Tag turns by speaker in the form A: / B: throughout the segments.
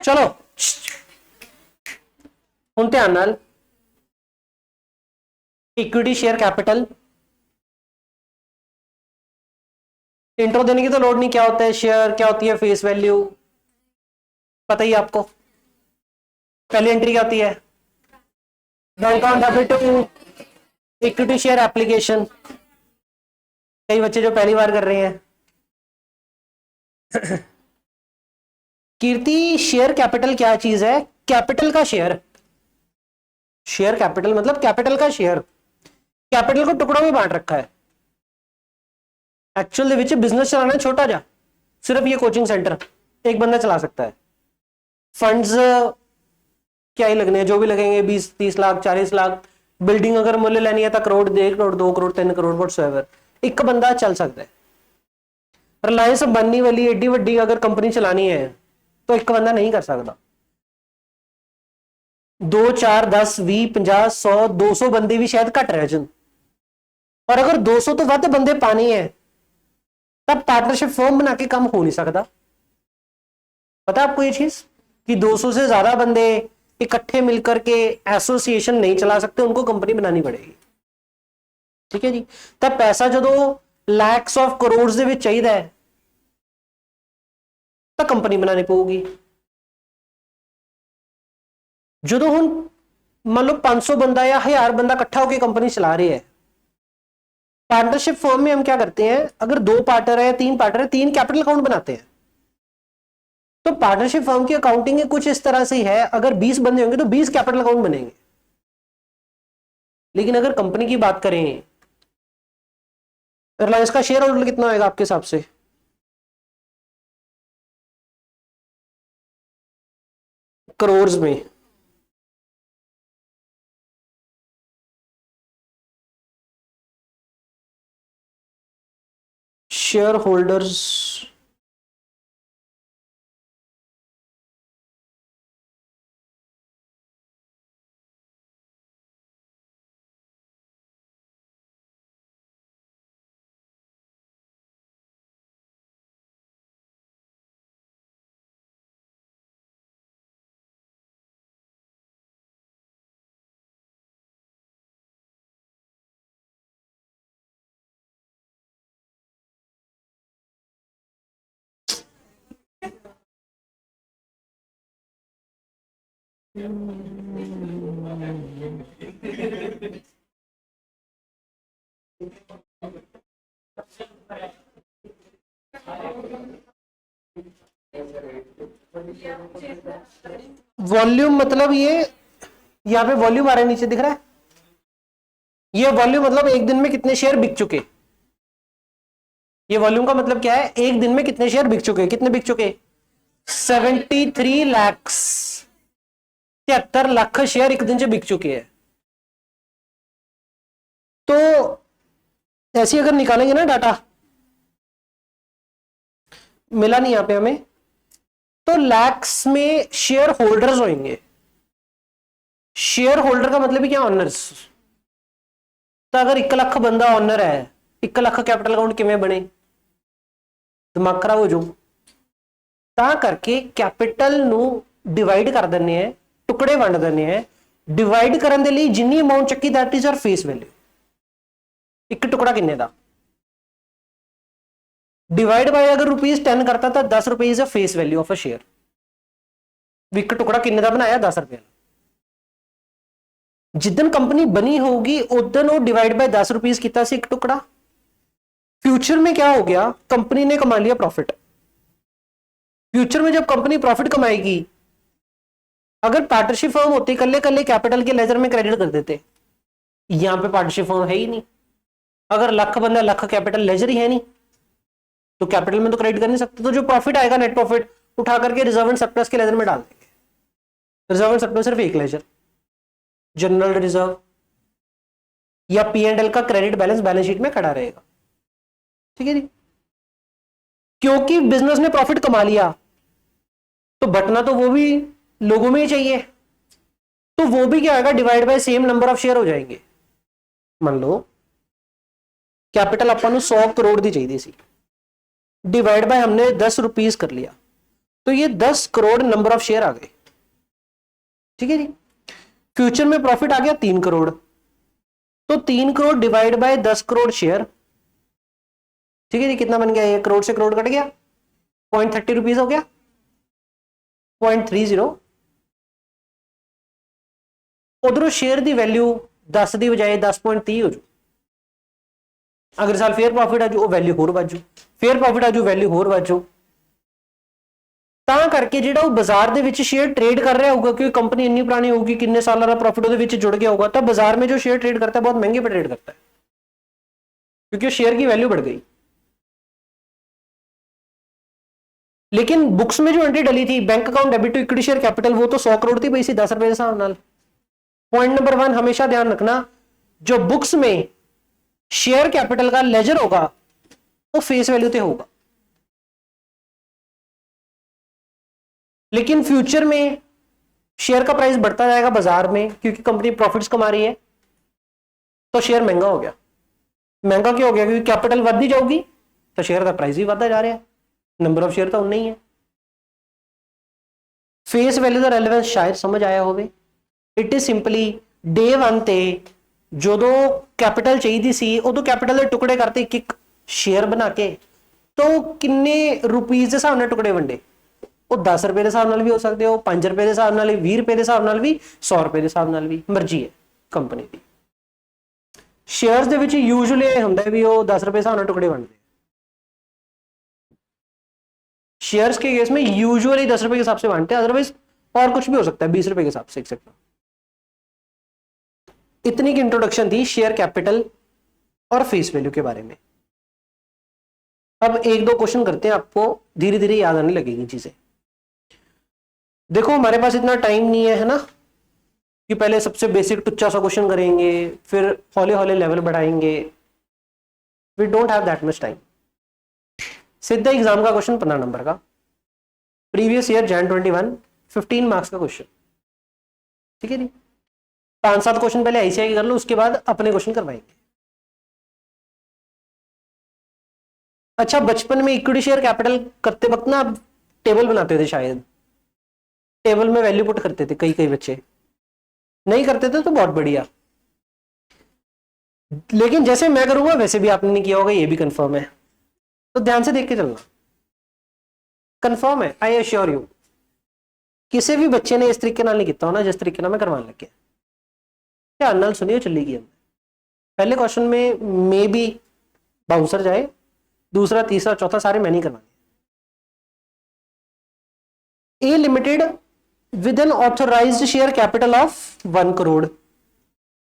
A: चलो ਹੁਣ ਧਿਆਨ ਨਾਲ इक्विटी शेयर कैपिटल इंट्रो देने की तो लोड नहीं। क्या होता है शेयर, क्या होती है फेस वैल्यू, पता ही आपको। पहली एंट्री क्या होती है, bank account debit to equity share application. कई बच्चे जो पहली बार कर रहे हैं कीर्ति, शेयर कैपिटल क्या चीज है? कैपिटल का शेयर। शेयर कैपिटल मतलब कैपिटल का शेयर। कैपिटल को टुकड़ों में बांट रखा है। एक्चुअल बिजनेस चलाना है छोटा जा, सिर्फ ये कोचिंग सेंटर एक बंदा चला सकता है। फंड्स क्या ही लगने हैं, जो भी लगेंगे 20-30 लाख 40 लाख। बिल्डिंग अगर मूल्य लेनी है तो करोड़, 1 करोड़ 2 करोड़ 3 करोड़ व्हाटसोएवर, एक बंदा चल सकता है। रिलायंस बननी वाली एडी वड्डी अगर कंपनी चलानी है तो एक बंदा नहीं कर सकता। 2 4 10 20 50 100 200 बंदे भी शायद घट रहे जन। और अगर 200 तो वध बंदे पानी है तब पार्टनरशिप फॉर्म बना के कम हो नहीं सकता। पता है आपको ये चीज कि 200 से ज्यादा बंदे इकट्ठे मिलकर के एसोसिएशन नहीं चला सकते, उनको कंपनी बनानी पड़ेगी। ठीक है जी। तब पैसा जो लैक्स ऑफ करोड़ दे विच चाहिए है तो कंपनी बनानी पड़ेगी। जो हुण मान लो 500 बंदा या 1000 बंदा इकट्ठा होकर कंपनी चला रहे हैं, पार्टनरशिप फर्म में हम क्या करते हैं, अगर 2 पार्टनर है 3 पार्टनर है, 3 कैपिटल अकाउंट बनाते हैं। तो पार्टनरशिप फर्म की अकाउंटिंग कुछ इस तरह से है, अगर 20 बंदे होंगे तो 20 कैपिटल अकाउंट बनेंगे। लेकिन अगर कंपनी की बात करें, रिलायंस का शेयर होल्डर कितना होगा आपके हिसाब से? करोड़ में। शेयर होल्डर्स वॉल्यूम मतलब ये यहां पे वॉल्यूम आ रहा है, नीचे दिख रहा है ये वॉल्यूम मतलब एक दिन में कितने शेयर बिक चुके। ये वॉल्यूम का मतलब क्या है, एक दिन में कितने शेयर बिक चुके। कितने बिक चुके? 73 लाख 73 लाख शेयर एक दिन से बिक चुके हैं। तो ऐसी अगर निकालेंगे ना डाटा, मिला नहीं यहां पे हमें, तो लैक्स में शेयर होल्डर्स होंगे। शेयर होल्डर का मतलब ही क्या, ऑनर्स। तो अगर 1 लाख बंदा ऑनर है, 1 लाख कैपिटल अकाउंट किमें बने? दिमाग खराब हो जाऊ। ता करके कैपिटल नू डिवाइड कर देने हैं, टुकड़े वंड देने हैं। डिवाइड करने के लिए जिन्नी अमाउंट चक्की that is our face value. एक टुकड़ा किन्ने दा? डिवाइड बाय अगर ₹10 करता तो 10 रुपए is a face value of a share. एक टुकड़ा किन्ने दा बनाया? 10 रुपए। जिदन कंपनी बनी होगी उदन वो डिवाइड बाय 10 रुपीज किया एक टुकड़ा। फ्यूचर में क्या हो गया, कंपनी ने कमा लिया प्रॉफिट। फ्यूचर में जब कंपनी प्रॉफिट कमाएगी, अगर पार्टनरशिप फर्म होती कल्ले कल्ले कैपिटल के लेजर में क्रेडिट कर देते। यहां पे पार्टनरशिप फर्म है ही नहीं। अगर लाख बंदा लाख कैपिटल लेजर ही है नहीं तो कैपिटल में तो क्रेडिट कर नहीं सकते। तो जो प्रॉफिट आएगा नेट प्रॉफिट उठा करके रिजर्व एंड सरप्लस के लेजर में डाल देंगे। रिजर्व एंड सरप्लस सिर्फ एक लेजर, जनरल रिजर्व या P&L का क्रेडिट बैलेंस बैलेंस शीट में खड़ा रहेगा। ठीक है जी। क्योंकि बिजनेस ने प्रॉफिट कमा लिया तो बटना तो वो भी लोगों में ही चाहिए। तो वो भी क्या होगा, divide by same number of share हो जाएंगे। मान लो कैपिटल अपन 100 करोड़ दी चाहिए सी, डिवाइड बाय हमने 10 रुपीस कर लिया, तो ये 10 करोड़ नंबर ऑफ शेयर आ गए। ठीक है जी। फ्यूचर में प्रॉफिट आ गया 3 करोड़, तो 3 crore divide by 10 crore share. ठीक है जी, कितना बन गया? 1 करोड़ से करोड़ कट गया, 0.30 रुपीज हो गया, 0.30। उधरों शेयर की वैल्यू 10 की बजाय 10.30 हो जू। अगले साल फेयर प्रॉफिट आ जू, वैल्यू होर वध जू, फेयर प्रॉफिट आ जू, वैल्यू होर वध जू। ਤਾਂ ਕਰਕੇ ਜਿਹੜਾ ਉਹ ਬਾਜ਼ਾਰ ਦੇ ਵਿੱਚ शेयर ट्रेड कर रहा होगा, क्योंकि कंपनी इतनी पुरानी होगी, कितने साल का प्रॉफिट ਉਹਦੇ ਵਿੱਚ जुड़ गया होगा, तब बाजार में जो शेयर ट्रेड करता है बहुत महंगे पे ट्रेड करता है, क्योंकि शेयर की वैल्यू बढ़ गई। लेकिन बुक्स में जो एंट्री डली थी, bank account debit to equity share capital, वो तो 100 करोड़ थी पई सी 10 रुपए के हिसाब नाल। पॉइंट नंबर 1 हमेशा ध्यान रखना, जो बुक्स में शेयर कैपिटल का लेजर होगा वो फेस वैल्यू पे होगा, लेकिन फ्यूचर में शेयर का प्राइस बढ़ता जाएगा बाजार में, क्योंकि कंपनी प्रॉफिट्स कमा रही है, तो शेयर महंगा हो गया। महंगा क्यों हो गया? क्योंकि कैपिटल बढ़ती जाऊगी तो शेयर का प्राइस भी बढ़ता जा रहा है, नंबर ऑफ शेयर तो उतना ही है। फेस वैल्यू का रेलेवेंस शायद समझ आया होवे। इट इज सिंपली डे 1 ते जो कैपिटल चाहिए सी, उदों कैपिटल के टुकड़े करते एक एक शेयर बना के, तो किन्ने रुपीज के हिसाब नाल टुकड़े वंडे, वो 10 रुपए के हिसाब नाल भी हो सकते हो, 5 रुपए के हिसाब नाल, 20 रुपए के हिसाब नाल भी, 100 रुपए के हिसाब नाल भी, मर्जी है कंपनी की। शेयर्स दे विच यूजुअली ये हुंदा है भी वो 10 रुपए के हिसाब नाल टुकड़े वंडदे। शेयर्स के केस में यूजुअली 10 रुपए के हिसाब से बांटते हैं, अदरवाइज और कुछ भी हो सकता है, 20 रुपए के हिसाब से एक्सेट्रा। इतनी की इंट्रोडक्शन थी शेयर कैपिटल और फेस वैल्यू के बारे में। अब एक दो क्वेश्चन करते हैं, आपको धीरे धीरे याद आने लगेगी चीजें। देखो हमारे पास इतना टाइम नहीं है ना, कि पहले सबसे बेसिक टुच्चा सा क्वेश्चन करेंगे, फिर हौले हौले लेवल बढ़ाएंगे। We don't have that much time. सीधा एग्जाम का क्वेश्चन 15 नंबर का, प्रीवियस ईयर Jan 21, 15 मार्क्स का क्वेश्चन। ठीक है जी, 5-7 क्वेश्चन पहले आईसीआई कर लो, उसके बाद अपने क्वेश्चन करवाएंगे। अच्छा, बचपन में इक्विटी शेयर कैपिटल करते वक्त ना आप टेबल बनाते थे, शायद टेबल में वैल्यू पुट करते थे, कई कई बच्चे नहीं करते थे तो बहुत बढ़िया, लेकिन जैसे मैं करूंगा वैसे भी आपने नहीं किया होगा, ये भी कंफर्म है, तो ध्यान से देख के चलना। कंफर्म है, आई एश्योर यू, किसी भी बच्चे ने इस तरीके नाल नहीं किया होना जिस तरीके नाल मैं करवाने लगे। ध्यान नाल सुनियो, चली गई। पहले क्वेश्चन में मे बी बाउंसर जाए, दूसरा तीसरा चौथा सारे मैं नहीं करवाने। A limited with an authorised share capital of 1 crore,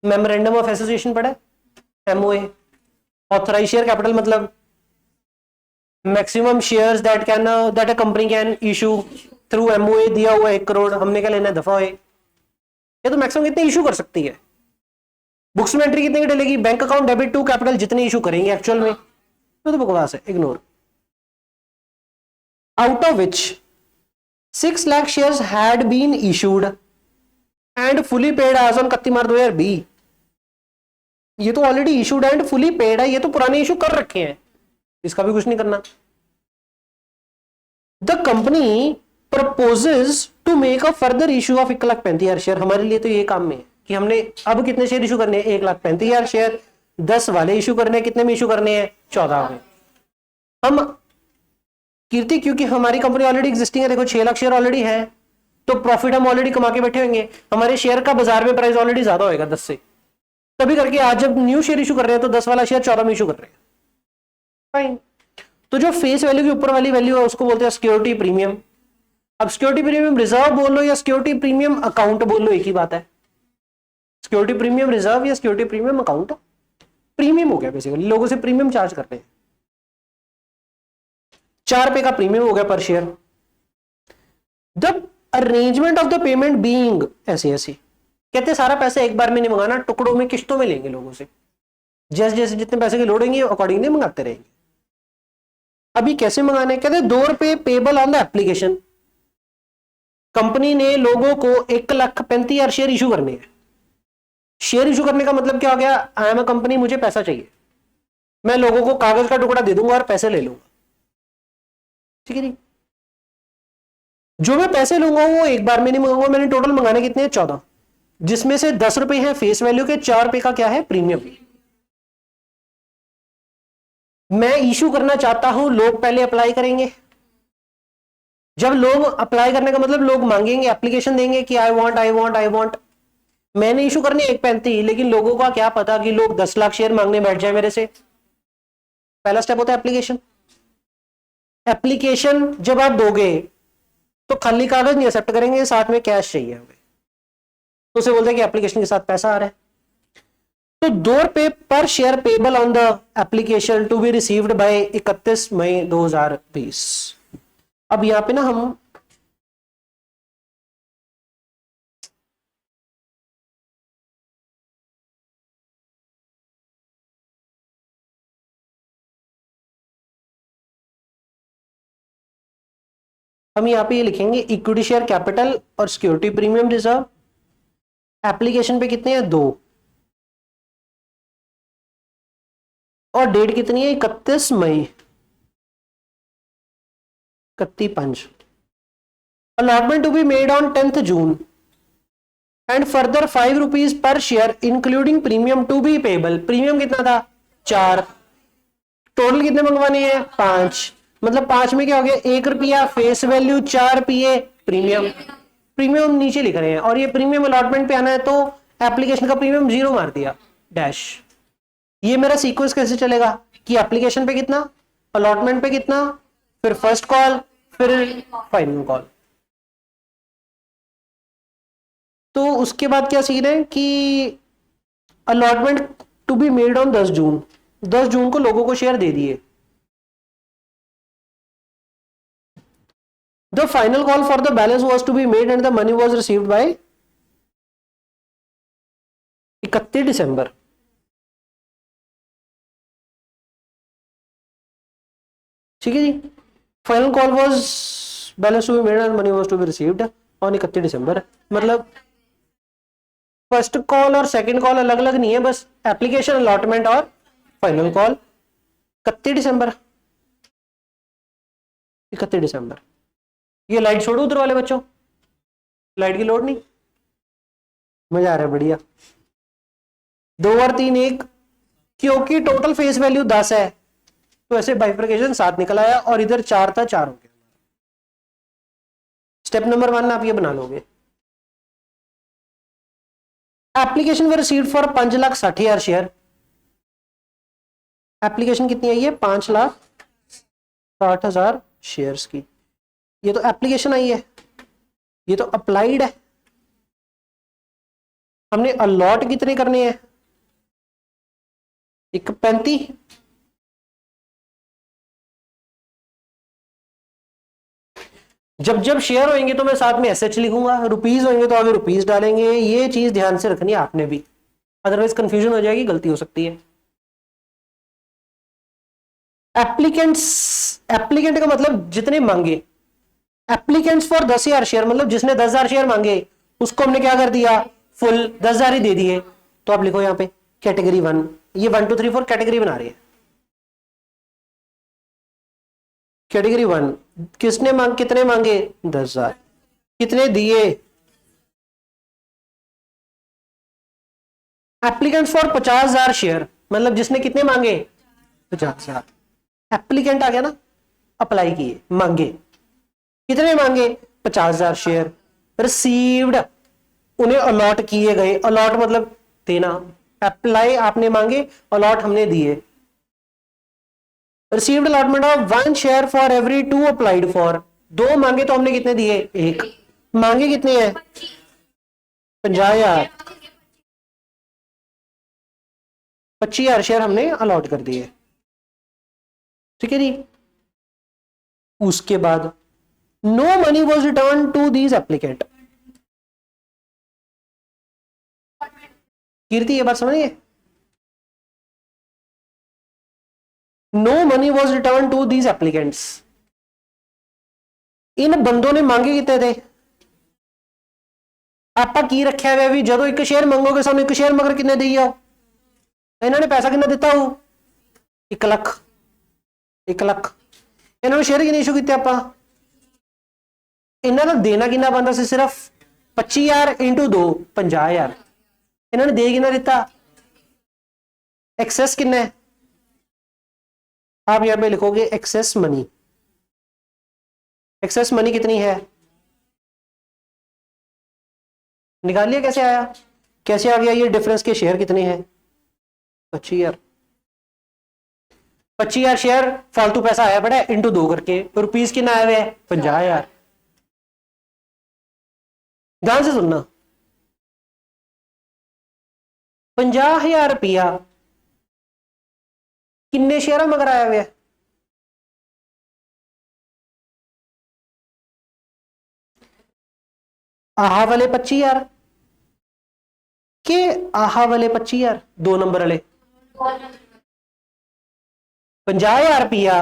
A: memorandum of association पढ़ा है, एमओए। ऑथोराइज्ड शेयर कैपिटल मतलब maximum shares that a company can issue through MOA, दिया हुआ 1 करोड़, हमने क्या लेना है, दफा है। ये तो मैक्सिमम कितने इशू कर सकती है, बुक्स में एंट्री कितने की डलेगी, bank account debit to capital जितने इशू करेंगे एक्चुअल में, तो बकवास है, ignore. Out of which 6 lakh shares had been issued and fully paid as on 31 March 2020। ये तो already issued and fully paid है, ये तो पुराने इशू कर रखे हैं, इसका भी कुछ नहीं करना। The company proposes to make a further issue of 1,35,000 share. हमारे लिए तो ये काम में है कि हमने अब कितने शेयर इशू करने हैं, 1,35,000 शेयर, 10 वाले इशू करने हैं, कितने में इशू करने हैं, 14 में। हम कीर्ति, क्योंकि हमारी कंपनी ऑलरेडी एग्जिस्टिंग है, देखो 6 लाख शेयर ऑलरेडी है, तो प्रॉफिट हम ऑलरेडी कमा के बैठे होंगे, हमारे शेयर का बाजार में प्राइस ऑलरेडी ज्यादा होगा 10 से, तभी करके आज जब न्यू शेयर इशू कर रहे हैं तो 10 वाला शेयर 14 में इशू कर रहे हैं। फाइन। तो जो फेस वैल्यू की ऊपर वाली वैल्यू है उसको बोलते हैं सिक्योरिटी प्रीमियम। अब सिक्योरिटी प्रीमियम रिजर्व बोल लो या सिक्योरिटी प्रीमियम अकाउंट बोल लो, एक ही बात है। सिक्योरिटी प्रीमियम रिजर्व या सिक्योरिटी प्रीमियम अकाउंट, प्रीमियम हो गया बेसिकली, लोगों से प्रीमियम चार्ज करते हैं। 4 रुपए का प्रीमियम हो गया पर share. The arrangement of the payment being ऐसे कहते सारा पैसा एक बार में नहीं मंगाना, टुकड़ों में किश्तों में लेंगे लोगों से, जैसे जैसे जितने पैसे की लोड होंगे अकॉर्डिंगली मंगाते रहेंगे। अभी कैसे मंगाने, कहते 2 रुपए payable on the application. Company ने लोगों को 1,35,000 शेयर इशू करने हैं। शेयर इशू करने का मतलब क्या हो गया, आई एम अ कंपनी, मुझे पैसा चाहिए, मैं लोगों को कागज का टुकड़ा दे दूंगा और पैसे ले लूंगा। ठीक है जी। जो मैं पैसे लूंगा वो एक बार में नहीं मंगाऊंगा, मैंने टोटल मंगाने कितने हैं 14, जिसमें से 10 रुपए हैं फेस वैल्यू के, 4 रुपए का क्या है प्रीमियम। मैं इशू करना चाहता हूं, लोग पहले अप्लाई करेंगे। जब लोग अप्लाई करने का मतलब लोग मांगेंगे, एप्लीकेशन देंगे कि I want I want I want. मैंने इशू करनी 1.35, लेकिन लोगों का क्या पता कि लोग 10 लाख शेयर मांगने बैठ जाए मेरे से। पहला स्टेप होता है एप्लीकेशन। एप्लीकेशन जब आप दोगे तो खाली कागज नहीं एक्सेप्ट करेंगे, साथ में कैश चाहिए हमें। तो उसे बोलते हैं कि एप्लीकेशन के साथ पैसा आ रहा है। तो 2 रुपए पर share payable on the application to be received by 31 May 2020। अब यहां पे ना हम यहां पे ये लिखेंगे इक्विटी शेयर कैपिटल और सिक्योरिटी प्रीमियम रिजर्व। एप्लीकेशन पे कितने हैं 2, और डेट कितनी है 31 मई 31। Allotment to be made on 10th June and further 5 rupees per share including premium to be payable. Premium कितना था 4, टोटल कितने मंगवाने हैं 5, मतलब 5 में क्या हो गया 1 रुपया फेस वैल्यू, 4 रुपये प्रीमियम। प्रीमियम नीचे लिख रहे हैं, और ये प्रीमियम अलॉटमेंट पे आना है तो एप्लीकेशन का प्रीमियम 0 मार दिया डैश। ये मेरा सीक्वेंस कैसे चलेगा कि एप्लीकेशन पे कितना, अलॉटमेंट पे कितना, फिर फर्स्ट कॉल, फिर फाइनल कॉल। तो उसके बाद क्या सीन है कि allotment to be made on 10 June, 10 June को लोगों को शेयर दे दिए। The final call for the balance was to be made and the money was received by 31 December. ठीक है जी। Final call was balance to be made and money was to be received on 31 December. मतलब first call और second call अलग अलग नहीं है, बस एप्लीकेशन, अलॉटमेंट और फाइनल कॉल 31 दिसंबर। 31 दिसंबर। ये लाइट छोड़ो उधर वाले बच्चों, लाइट की लोड नहीं, मजा आ रहा है, बढ़िया। 2 और 3 1, क्योंकि टोटल फेस वैल्यू 10 है तो ऐसे बाइफर्केशन 7 निकल आया, और इधर 4 था, 4 हो गया। स्टेप नंबर 1 आप ये बना लोगे। Application were received for 5,60,000 share. Application कितनी आई है 5,60,000 शेयर्स की। ये तो एप्लीकेशन आई है, ये तो अप्लाइड है। हमने अलॉट कितने करने हैं 1.35। जब जब शेयर होंगे तो मैं साथ में एसएच लिखूंगा, रुपीज होंगे तो आगे रुपीज डालेंगे। ये चीज ध्यान से रखनी है आपने भी, अदरवाइज कंफ्यूजन हो जाएगी, गलती हो सकती है। एप्लीकेंट का मतलब जितने मांगे, एप्लीकेंट्स फॉर 10,000 शेयर, मतलब जिसने 10,000 शेयर मांगे उसको हमने क्या कर दिया फुल 10,000 ही दे दिए। तो आप लिखो यहां पे कैटेगरी 1, ये 1 2 3 4 कैटेगरी बना रही है। कैटेगरी 1 किसने कितने मांगे 10,000, कितने दिए। एप्लीकेंट्स फॉर 50,000 शेयर, मतलब जिसने कितने मांगे 50,000। एप्लीकेंट आ गया ना, अप्लाई किए, मांगे, कितने मांगे 50,000 शेयर। रिसीव्ड उन्हें अलॉट किए गए, अलॉट मतलब देना, अप्लाई आपने मांगे, अलॉट हमने दिए। Received allotment of 1 share for every 2 applied for. 2 मांगे तो हमने कितने दिए 1। मांगे कितने हैं 50,000, 25,000 शेयर हमने अलॉट कर दिए। ठीक है जी। उसके बाद no money was return to these applicant. Kirti ये बात समझिए, no money was return to these applicants. इन बंदों ने मांगे कितने थे, आपा की रखा है भी जो 1 शेयर मंगोगे सामने 1 शेयर मगर कितने दी आओ। इन्होंने पैसा कितना दिता हो 1 लाख, 1 लाख। इन्होंने शेयर कितने इशू किए ਆਪਾਂ ਇਹਨਾਂ ਦਾ ਦੇਣਾ ਕਿੰਨਾ ਬੰਦਾ ਸੀ ਸਿਰਫ 25000 into 2 50000 ਇਹਨਾਂ ਨੇ ਦੇ ਕਿੰਨਾ ਦਿੱਤਾ एक्सेस कितना है आप यहां पे लिखोगे एक्सेस मनी कितनी है निकाल लिया कैसे आया कैसे आ गया ये डिफरेंस के शेयर कितने हैं 25,000 शेयर फालतू पैसा आया पड़ा है इंटू 2 करके रुपीज कितना आया हुआ है 50,000 ध्यान से सुनना 50,000 रुपया किन्ने शेयर मगर आया हुआ है आहा वाले 25,000 के आहा वाले 25,000 2 नंबर वाले 50,000 रुपया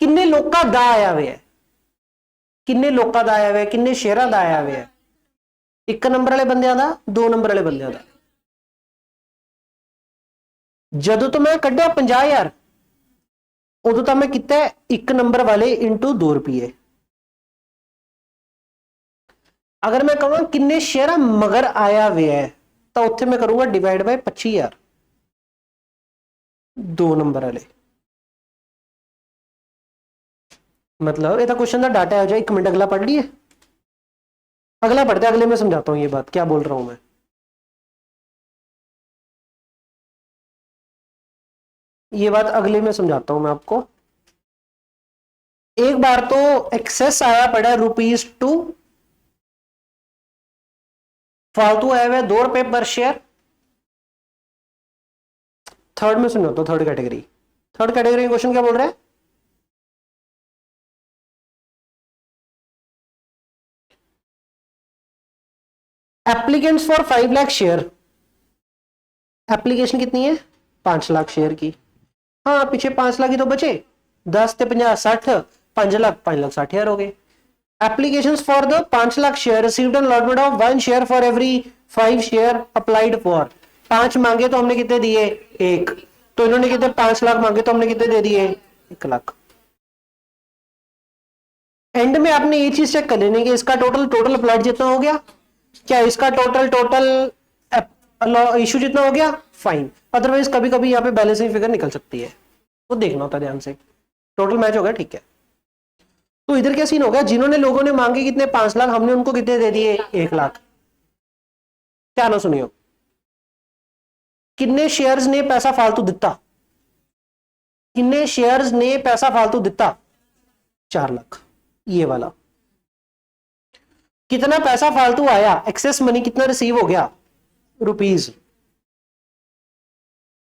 A: किन्ने लोकां दा आया हुआ है किन्ने लोकां दा आया हुआ है किन्ने शेयरां दा आया हुआ है 1 नंबर वाले बंदियां दा 2 नंबर वाले बंदियां दा जदों तो मैं कढ़िया 50,000 उदों तो मैं किया 1 नंबर वाले इंटू 2 रुपये अगर मैं कहूँ किन्ने शेयर मगर आया हुआ है तो उत्थे मैं करूंगा डिवाइड बाय 25,000 2 नंबर वाले मतलब ये क्वेश्चन का डाटा है जाए 1 मिनट अगला पढ़ लिए अगला पढ़ते अगले में समझाता हूं ये बात क्या बोल रहा हूं मैं ये बात अगले में समझाता हूं मैं आपको एक बार तो एक्सेस आया पड़ा ₹2 फालतू आया हुआ 2 रुपए पर शेयर थर्ड में समझाता हूं थर्ड कैटेगरी क्वेश्चन क्या बोल रहा है applicants for 5 lakh share application कितनी है 5 लाख शेयर की हाँ पीछे 5 लाख ही तो बचे 10 ते 50 60 5 लाख 60,000 हो गए applications for the 5 lakh share received an allotment of 1 share for every 5 share applied for 5 मांगे तो हमने कितने दिए 1 तो इन्होंने कितने 5 लाख मांगे तो हमने कितने दे दिए 1 लाख एंड में आपने ये चीज चेक कर लेनी कि इसका टोटल अप्लाइड जितना हो गया क्या इसका टोटल इशू जितना हो गया फाइन अदरवाइज कभी कभी यहाँ पे बैलेंसिंग फिगर निकल सकती है वो देखना होता है ध्यान से टोटल मैच हो गया ठीक है तो इधर क्या सीन हो गया जिन्होंने लोगों ने मांगे कितने 5 लाख हमने उनको कितने दे दिए 1 लाख क्या ना सुनियो किन्ने शेयर्स ने पैसा फालतू दिता किन्ने शेयर्स ने पैसा फालतू दिता 4 लाख ये वाला कितना पैसा फालतू आया एक्सेस मनी कितना रिसीव हो गया रुपीज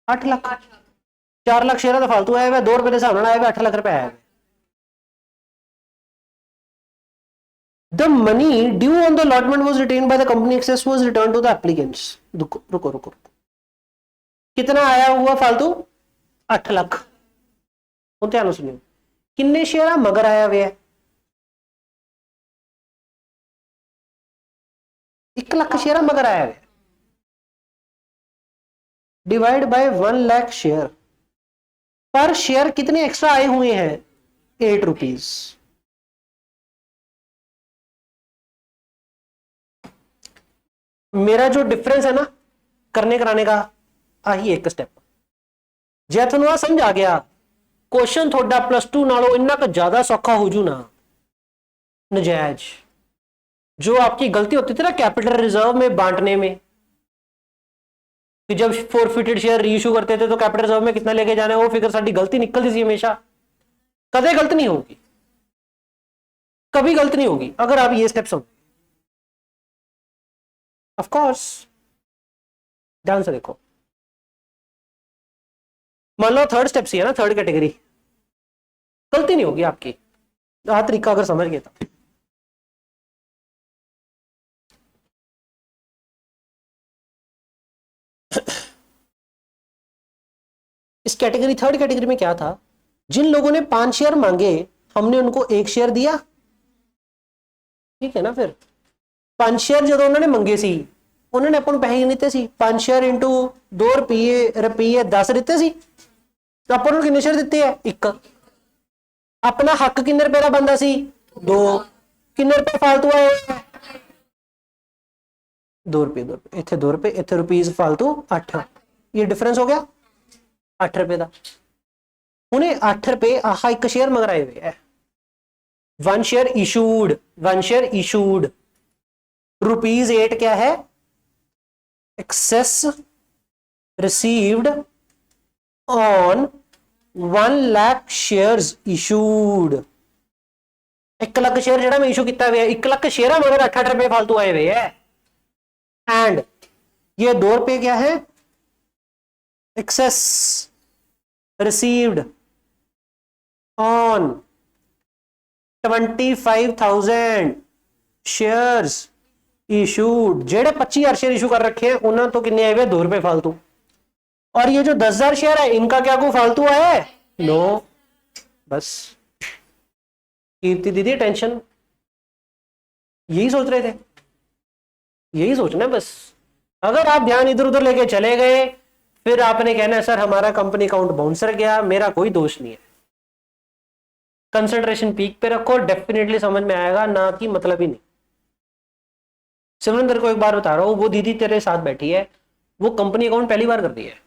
A: 8 लाख 4 लाख शेयर तो फालतू आया हुआ 2 रुपए के हिसाब आया हुआ 8 लाख रुपए आया हुआ the money due on the allotment was retained by the company excess was return to the applicants रुको कितना आया हुआ फालतू 8 लाख ਹੁਣ ध्यान सुनियो किन्ने शेयर मगर आया हुआ है 1 लाख शेयर मगर आया हुआ है डिवाइड बाय 1 लाख शेयर पर शेयर कितने एक्स्ट्रा आए हुए हैं 8 रुपीज मेरा जो डिफरेंस है ना करने कराने का आही एक स्टेप जे थोड़ा आ समझ आ गया क्वेश्चन थोड़ा +2 नालों इन्ना का ज्यादा सौखा हो जू ना नजायज जो आपकी गलती होती थी ना कैपिटल रिजर्व में बांटने में कि जब फोरफिटेड शेयर रीइश्यू करते थे तो कैपिटल रिजर्व में कितना लेके जाना है वो फिगर साडी गलती निकलती थी हमेशा कदे गलत नहीं होगी कभी गलत नहीं होगी अगर आप ये स्टेप समझो ऑफ कोर्स ध्यान से देखो मान लो थर्ड स्टेप से है ना थर्ड कैटेगरी गलती नहीं होगी आपकी तरीका अगर समझ गए तो इस कैटेगरी थर्ड कैटेगरी में क्या था जिन लोगों ने 5 शेयर मांगे हमने उनको 1 शेयर दिया ठीक है ना फिर 5 शेयर जो उन्होंने मंगे सी उन्होंने अपन पैसे दिते सी 5 शेयर इंटू 2 रुपये 10 दिते सी तो अपन कितने शेयर दिते हैं 1 अपना हक किन्ने रुपए का बनता सी 2, किन्ने रुपए फालतू आए 2 रुपए, 2 रुपए, इतने 2 रुपए, इतने रुपीज फालतू 8, ये डिफरेंस हो गया 8 रुपए का। उन्हें 8 रुपए आहा एक शेयर मंगराए हुए है, 1 शेयर इशूड, 1 शेयर इशूड, ₹8 क्या है excess received on 1 lakh shares issued. 1 lakh share जेड़ा मैं इशू किया हुआ है, 1 लाख शेयर मगर 8 रुपए फालतू आए हुए है। एंड ये 2 रुपए क्या है excess received on 25,000 shares issued. जेड़े 25,000 शेयर इशू कर रखे हैं उन्होंने तो कितने आए हुए 2 रुपए फालतू। और ये जो 10,000 शेयर है इनका क्या कोई फालतू आया है? नो। बस कीर्ति दीदी टेंशन यही सोच रहे थे, यही सोचना बस। अगर आप ध्यान इधर उधर लेके चले गए फिर आपने कहना है सर हमारा कंपनी अकाउंट बाउंसर गया, मेरा कोई दोष नहीं है। कंसंट्रेशन पीक पे रखो, डेफिनेटली समझ में आएगा, ना कि मतलब ही नहीं। सिमरंदर को एक बार बता रहा हूं, वो दीदी तेरे साथ बैठी है, वो कंपनी अकाउंट पहली बार कर रही है,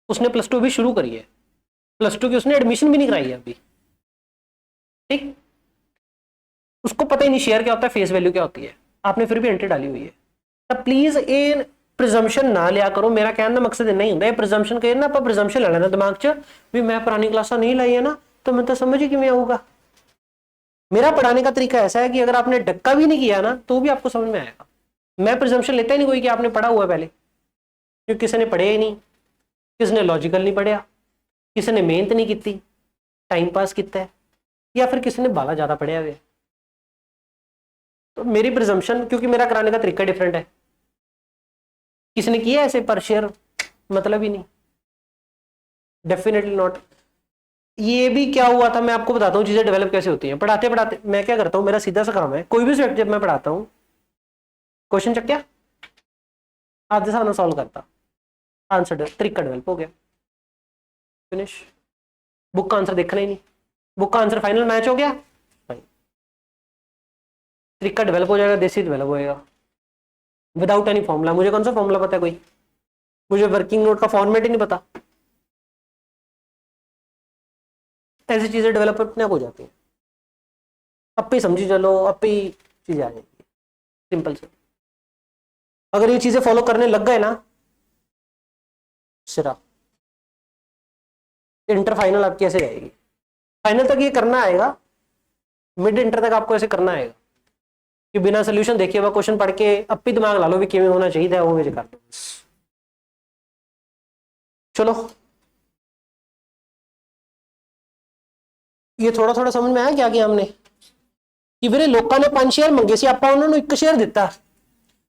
A: उसने +2 भी शुरू करी है, +2 की उसने एडमिशन भी नहीं कराई है अभी, ठीक। उसको पता ही नहीं शेयर क्या होता है, फेस वैल्यू क्या होती है, आपने फिर भी एंट्री डाली हुई है। तब प्लीज ये प्रिजम्पशन ना लिया करो, मेरा कहने का मकसद नहीं होता है प्रिजम्पशन कहे ना, आप प्रिजम्पशन ले लेना दिमाग च भी मैं पुरानी क्लासा नहीं लाई है ना तो मैं तो समझ ही कि मैं आऊंगा। मेरा पढ़ाने का तरीका ऐसा है कि अगर आपने डक्का भी नहीं किया ना तो भी आपको समझ में आएगा। मैं प्रिजम्पशन लेता ही नहीं कोई कि आपने पढ़ा हुआ है पहले, क्योंकि किसी ने पढ़े ही नहीं, किसी ने लॉजिकल नहीं पढ़िया, किसी ने मेहनत नहीं की, टाइम पास किया है, या फिर किसी ने बाला ज्यादा पढ़िया हुआ। तो मेरी प्रिजम्पशन, क्योंकि मेरा कराने का तरीका डिफरेंट है, किसी ने किया ऐसे पर शेयर मतलब ही नहीं, डेफिनेटली नॉट। ये भी क्या हुआ था मैं आपको बताता हूँ चीजें डेवलप कैसे होती हैं। पढ़ाते पढ़ाते मैं क्या करता हूँ, मेरा सीधा सा काम है, कोई भी सब्जेक्ट जब मैं पढ़ाता हूँ क्वेश्चन चक क्या आधे साल सॉल्व करता, आंसर तरीका डेवलप हो गया, फिनिश। बुक का आंसर देखना ही नहीं, बुक का आंसर फाइनल मैच हो गया, तरीका डेवलप हो जाएगा, देसी डेवलप होएगा विदाउट एनी फॉर्मूला। मुझे कौन सा फॉर्मूला पता है कोई? मुझे वर्किंग नोट का फॉर्मेट ही नहीं पता। ऐसी चीजें डेवलप अपने आप हो जाती हैं, अब ही समझी चलो, अब ही चीजें आ जाएंगी, सिंपल से। अगर ये चीजें फॉलो करने लग गए ना सिरा, इंटर फाइनल आपकी ऐसे जाएगी, फाइनल तक ये करना आएगा, मिड इंटर तक आपको ऐसे करना आएगा कि बिना सोल्यूशन देखे हुआ क्वेश्चन पढ़ के अब भी दिमाग ला लो भी किमें होना चाहिए वो मुझे कर दो। चलो ये थोड़ा थोड़ा समझ में आया क्या किया हमने कि वीरे लोगों ने 5 शेयर मंगे सी, आप उन्होंने 1 शेयर दिता।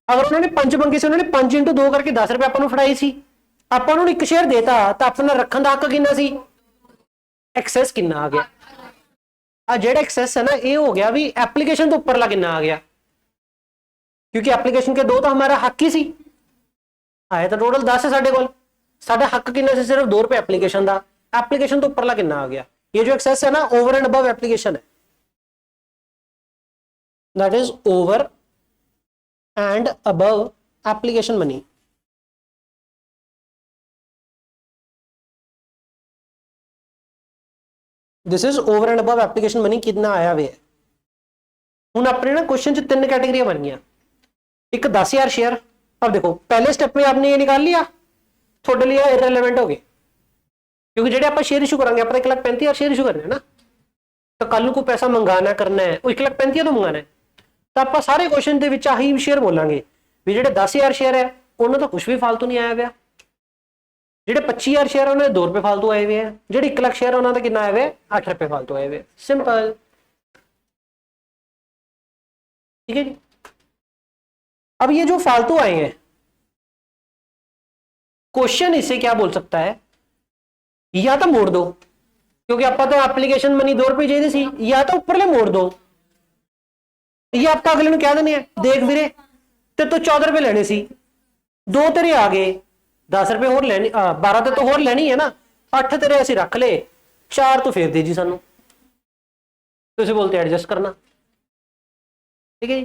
A: अगर उन्होंने 5 मंगे से उन्होंने 5 × 2 करके 10 रुपए आपको फड़ाई सी, आप उन्होंने 1 शेयर देता तो अपना रखने का हक कितना सी, एक्सेस कितना आ गया। आ जेड़ा एक्सेस है ना ये हो गया भी एप्लीकेशन तो ऊपरला कितना आ गया, क्योंकि एप्लीकेशन के 2 तो हमारा हक ही सी, आया तो टोटल 10 है साडे कोल, साडा हक कितना से सिर्फ 2 रुपए एप्लीकेशन का, एप्लीकेशन तो ऊपरला कितना आ गया। ये जो एक्सेस है ना ओवर एंड अबव एप्लीकेशन है, that is over and above application money. This is over and above application money कितना आया वे। हूं अपने ना क्वेश्चन च 3 कैटेगरियां बन गई, एक 10,000 शेयर। अब देखो पहले स्टेप में आपने ये निकाल लिया, थोड़े लिए इररिलेवेंट हो गए, क्योंकि जेडे आप शेयर इशू करेंगे आप 1,35,000 शेयर इशू करने ना, तो कल को पैसा मंगाना करना है, 1,35,000 तो मंगाना है, तो आप सारे क्वेश्चन के विच आही शेयर बोलांगे भी जेडे 10,000 शेयर है उन्होंने तो कुछ भी फालतू नहीं आया हुआ, जेडे 25,000 शेयर है उन्होंने 2 रुपए फालतू आए हुए हैं, जेडे 1 लाख शेयर है उन्होंने कितना आए हुए 8 रुपए फालतू आए हुए। सिंपल, ठीक है जी। अब ये जो फालतू आए हैं क्वेश्चन इसे क्या बोल सकता है, या तो मोड़ दो, क्योंकि आप तो एप्लीकेशन मनी 2 रुपए चाहिए सी, या तो ऊपरले मोड़ दो, ये आपका अगले ने क्या देने हैं, देख वीरे ते तो 14 रुपए लेने सी, 2 तेरे आ गए, 10 रुपए होर लेने, 12 तो होर लेनी है ना, 8 तेरे ऐसे रख ले, 4 तो फेर दे जी सानू, तो इसे बोलते हैं एडजस्ट करना। ठीक है जी।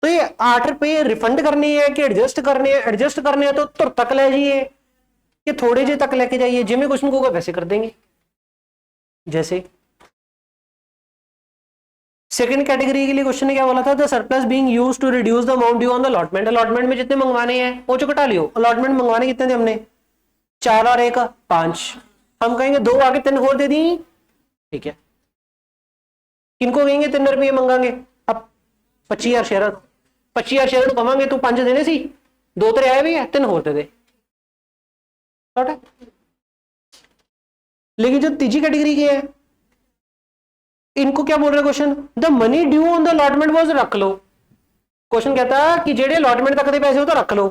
A: तो ये 8 रुपये रिफंड करनी है कि एडजस्ट करने हैं? एडजस्ट करने हैं तो तुर तक ले जाइए कि थोड़े जे तक लेके जाइए, जिसमें क्वेश्चन को होगा वैसे कर देंगे। जैसे सेकंड कैटेगरी के लिए क्वेश्चन ने क्या बोला था, the surplus being used to reduce the amount due on the allotment. Allotment में जितने मंगवाने हैं वो जो कटा लियो। अलॉटमेंट मंगवाने कितने थे हमने? 4 और 1 5। हम कहेंगे 2 आगे 3 और दे दी। ठीक है, किनको कहेंगे 3 रुपये मंगाएंगे? अब 25,000 शेयर, 25,000 शेयर कमांगे तो 5 देने सी, 2 तेरे आए भी है, 3 और दे दे। लेकिन जो तीसरी कैटेगरी के है इनको क्या बोल रहे हैं question, the money due on the allotment was, रख लो। क्वेश्चन कहता है कि जेडे अलॉटमेंट तक के पैसे हो तो रख लो,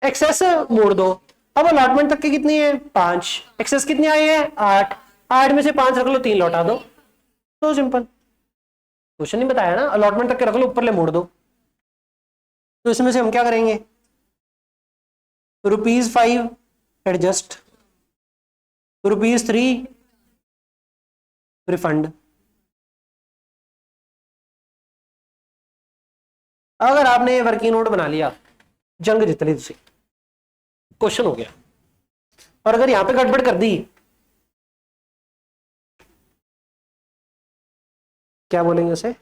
A: एक्सेस मोड़ दो। अब अलॉटमेंट तक के कितनी है? 5, एक्सेस कितने आए हैं? 8, 8 में से 5 रख लो, 3 लौटा दो। तो सिंपल, क्वेश्चन नहीं बताया ना, अलॉटमेंट तक के रख लो, ऊपर ले मोड़ दो। तो इसमें से हम क्या करेंगे? ₹5 एडजस्ट, ₹3 रिफंड। अगर आपने वर्किंग नोट बना लिया, जंग जीत ली, तुसी क्वेश्चन हो गया। और अगर यहां पे गड़बड़ कर दी, क्या बोलेंगे उसे?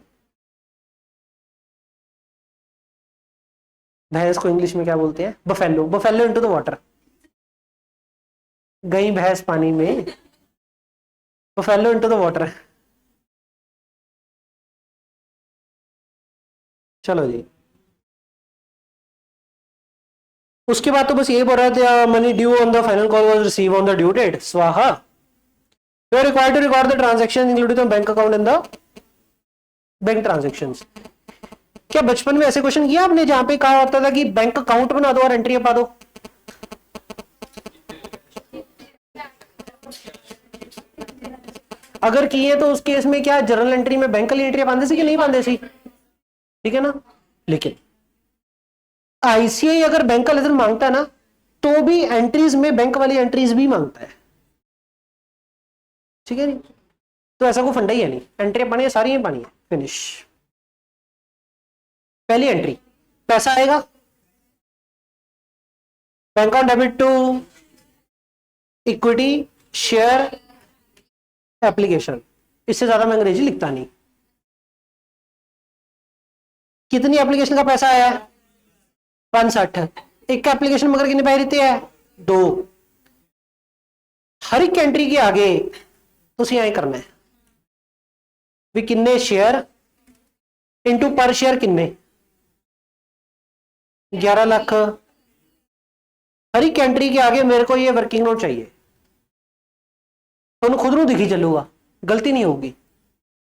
A: भैंस को इंग्लिश में क्या बोलते हैं? Buffalo. Buffalo into the water, गई भैंस पानी में, बफेलो इनटू द वाटर। चलो जी, उसके बाद तो बस यही बोल रहा था, money due on the final call was receive on the due date, स्वाहा। You are required to record the transaction including the bank account in the bank transactions. क्या बचपन में ऐसे क्वेश्चन किया आपने जहां पे कहा होता था कि बैंक अकाउंट बना दो और एंट्री पा दो? अगर किए तो उस केस में क्या जर्नल एंट्री में बैंक वाली एंट्री पाते सी कि नहीं पाते सी? ठीक है ना। लेकिन आईसीआई अगर बैंक का लेजर मांगता है ना, तो भी एंट्रीज में बैंक वाली एंट्रीज भी मांगता है। ठीक है नहीं, तो ऐसा कोई फंडा ही है नहीं, एंट्री पानी है, सारी ही पानी है, फिनिश। पहली एंट्री, पैसा आएगा bank on debit to equity share application. इससे ज्यादा मैं अंग्रेजी लिखता नहीं। कितनी एप्लीकेशन का पैसा आया है? 65। एक का एप्लीकेशन मगर कितने पैसे देते हैं? 2। हर एक एंट्री के आगे तो यहां करना है भी किन्ने शेयर इनटू पर शेयर किन्ने, 11 लाख। हर एक एंट्री के आगे मेरे को ये वर्किंग नोट चाहिए, तो खुद नु दिखी चलूगा, गलती नहीं होगी।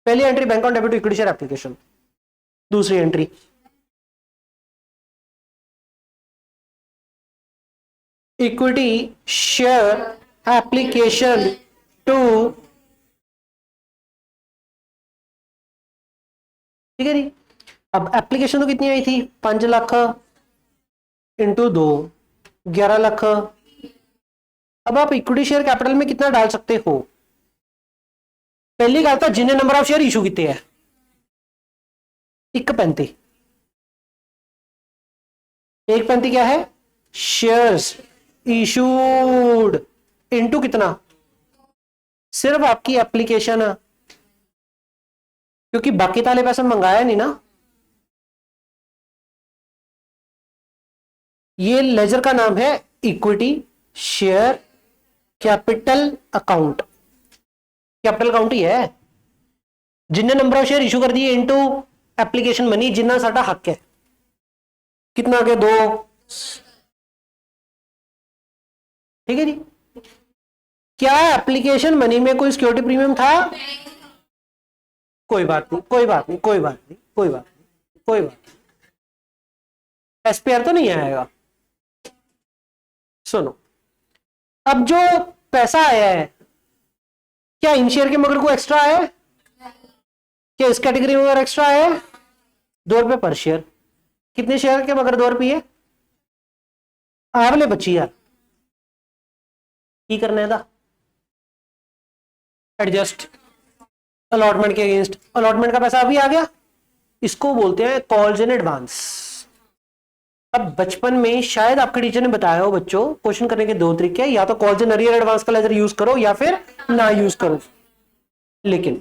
A: पहली entry bank on debit to equity share application. दूसरी entry equity share application to, ठीक है जी। अब एप्लीकेशन तो कितनी आई थी? 5 लाख इंटू 2, 11 लाख। अब आप इक्विटी शेयर कैपिटल में कितना डाल सकते हो? पहली गल तो जिन्हें नंबर ऑफ शेयर इशू किए हैं, 135। 135 क्या है? शेयर्स इशूड इनटू कितना? सिर्फ आपकी एप्लीकेशन, क्योंकि बाकी ताले पैसे मंगाया नहीं ना। ये लेजर का नाम है equity share capital account. Capital account ही है। जिन्हें नंबर ऑफ शेयर इशू कर दिए इनटू एप्लीकेशन मनी, जिन्ना साडा हक है। कितना आ गया? 2। ठीक है जी। क्या एप्लीकेशन मनी में कोई सिक्योरिटी प्रीमियम था? कोई बात नहीं, कोई बात नहीं, कोई बात नहीं, कोई बात नहीं, कोई बात नहीं। एसपीआर तो नहीं आएगा। सुनो, अब जो पैसा आया है, क्या इन शेयर के मगर को एक्स्ट्रा है? क्या इस कैटेगरी में एक्स्ट्रा है? 2 रुपए पर शेयर। कितने शेयर के मगर 2 रुपये? आवले 25,000। की करना है था? एडजस्ट अलॉटमेंट के अगेंस्ट, अलॉटमेंट का पैसा अभी आ गया, इसको बोलते हैं कॉल्स इन एडवांस। अब बचपन में शायद आपके टीचर ने बताया हो बच्चों, क्वेश्चन करने के दो तरीके हैं, या तो कॉल्स इन अरियर एडवांस का लेजर यूज करो या फिर ना यूज करो। लेकिन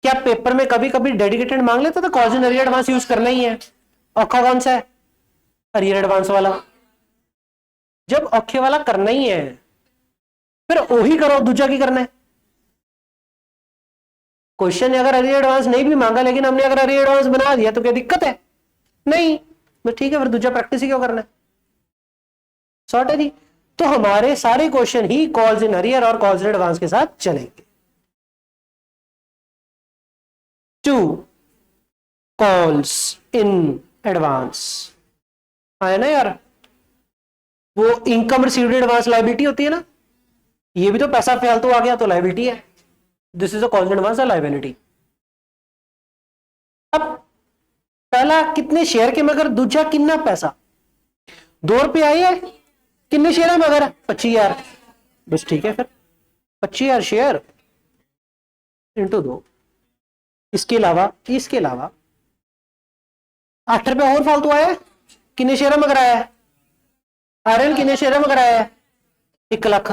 A: क्या पेपर में कभी कभी डेडिकेटेड मांग लेता था calls in arrear advance use करना ही है? औखा कौन सा है? अरियर एडवांस वाला। जब औखे वाला करना ही है फिर वही करो, दूसरा की करना है। क्वेश्चन अगर अरियर एडवांस नहीं भी मांगा, लेकिन हमने अगर अरियर एडवांस बना दिया तो क्या दिक्कत है? नहीं, बस ठीक है, फिर दूसरा प्रैक्टिस ही क्यों करना है? सॉर्ट है जी। तो हमारे सारे question he calls in arrear और कॉल्स इन एडवांस के साथ चलेंगे। 2 कॉल्स इन एडवांस आया ना यार, वो इनकम रिसीव्ड एडवांस लायबिलिटी होती है ना, ये भी तो पैसा फालतू आ गया तो लायबिलिटी है। This is a calls in advance liability. अब पहला कितने शेयर के मगर, दूसरा कितना पैसा, 2 रुपये आई है, कितने शेयर है मगर 25,000, बस ठीक है, फिर 25,000 शेयर इंटू 2। इसके अलावा 8 रुपये और फालतू आया, कितने शेयर मगर आया है? आर्यन कितने शेयर मगर आया है? 1 लाख।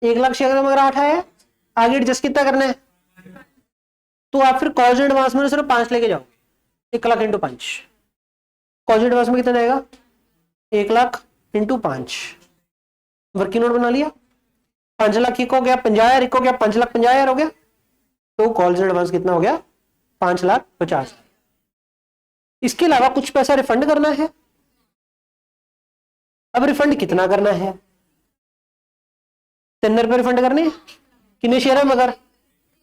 A: 1 लाख शेयर मगर 8 आया है, आगे एडजस्ट कितना करना है? तो आप फिर कॉल्स इन एडवांस में सिर्फ 5 लेके जाओ, 1 lakh into 5। Calls in advance में कितना जाएगा? 1 लाख इंटू 5। वर्किंग नोट बना लिया, 5 लाख एक हो गया, 50,000 एक हो गया, 5,50,000 हो गया। तो कॉल्स इन एडवांस कितना हो गया? 5,50,000। इसके अलावा कुछ पैसा रिफंड करना है। अब रिफंड कितना करना है? 3 रुपए रिफंड करने। कितने शेयर है मगर?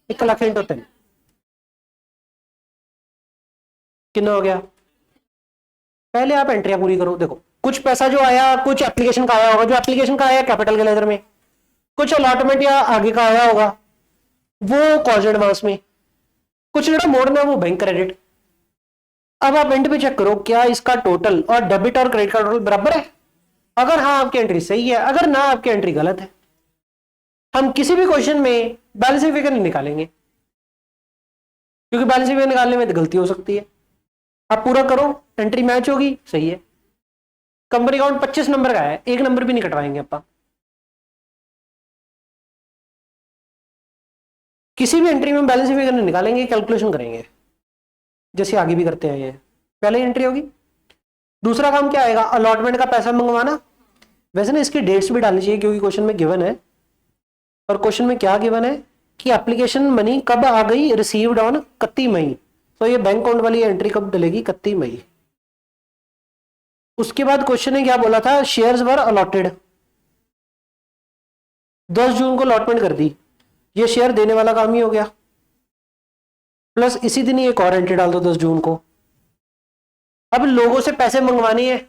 A: 1 लाख इंटू 3 कितना हो गया? पहले आप एंट्रियां पूरी करो। देखो कुछ पैसा जो आया, कुछ एप्लीकेशन का आया होगा, जो एप्लीकेशन का आया कैपिटल के लेजर में, कुछ अलॉटमेंट या आगे का आया होगा वो कॉल्स एडवांस में, कुछ जो मोड़ना है वो बैंक क्रेडिट। अब आप एंड पे चेक करो क्या इसका टोटल और डेबिट और क्रेडिट का टोटल बराबर है। अगर हाँ आपकी एंट्री सही है, अगर ना आपकी एंट्री गलत है। हम किसी भी क्वेश्चन में बैलेंसिंग फिगर नहीं निकालेंगे, क्योंकि बैलेंसिंग फिगर निकालने में तो गलती हो सकती है। आप पूरा करो, एंट्री मैच होगी, सही है। कंपनी अकाउंट 25 नंबर का है, 1 नंबर भी नहीं कटवाएंगे आप। किसी भी एंट्री में बैलेंसिंग फिगर नहीं निकालेंगे, कैलकुलेशन करेंगे जैसे आगे भी करते हैं। ये पहले एंट्री होगी। दूसरा काम क्या आएगा? अलॉटमेंट का पैसा मंगवाना। वैसे ना इसकी डेट्स भी डालनी चाहिए क्योंकि क्वेश्चन में गिवन है। और क्वेश्चन में क्या गिवन है कि एप्लीकेशन मनी कब आ गई? रिसीव्ड ऑन 31 मई। तो ये बैंक अकाउंट वाली एंट्री कब डलेगी? 31 मई। उसके बाद क्वेश्चन ने क्या बोला था? शेयर्स वर अलॉटेड, 10 जून को अलॉटमेंट कर दी, ये शेयर देने वाला काम ही हो गया। प्लस इसी दिन एक और एंट्री डाल दो 10 जून को। अब लोगों से पैसे मंगवाने हैं,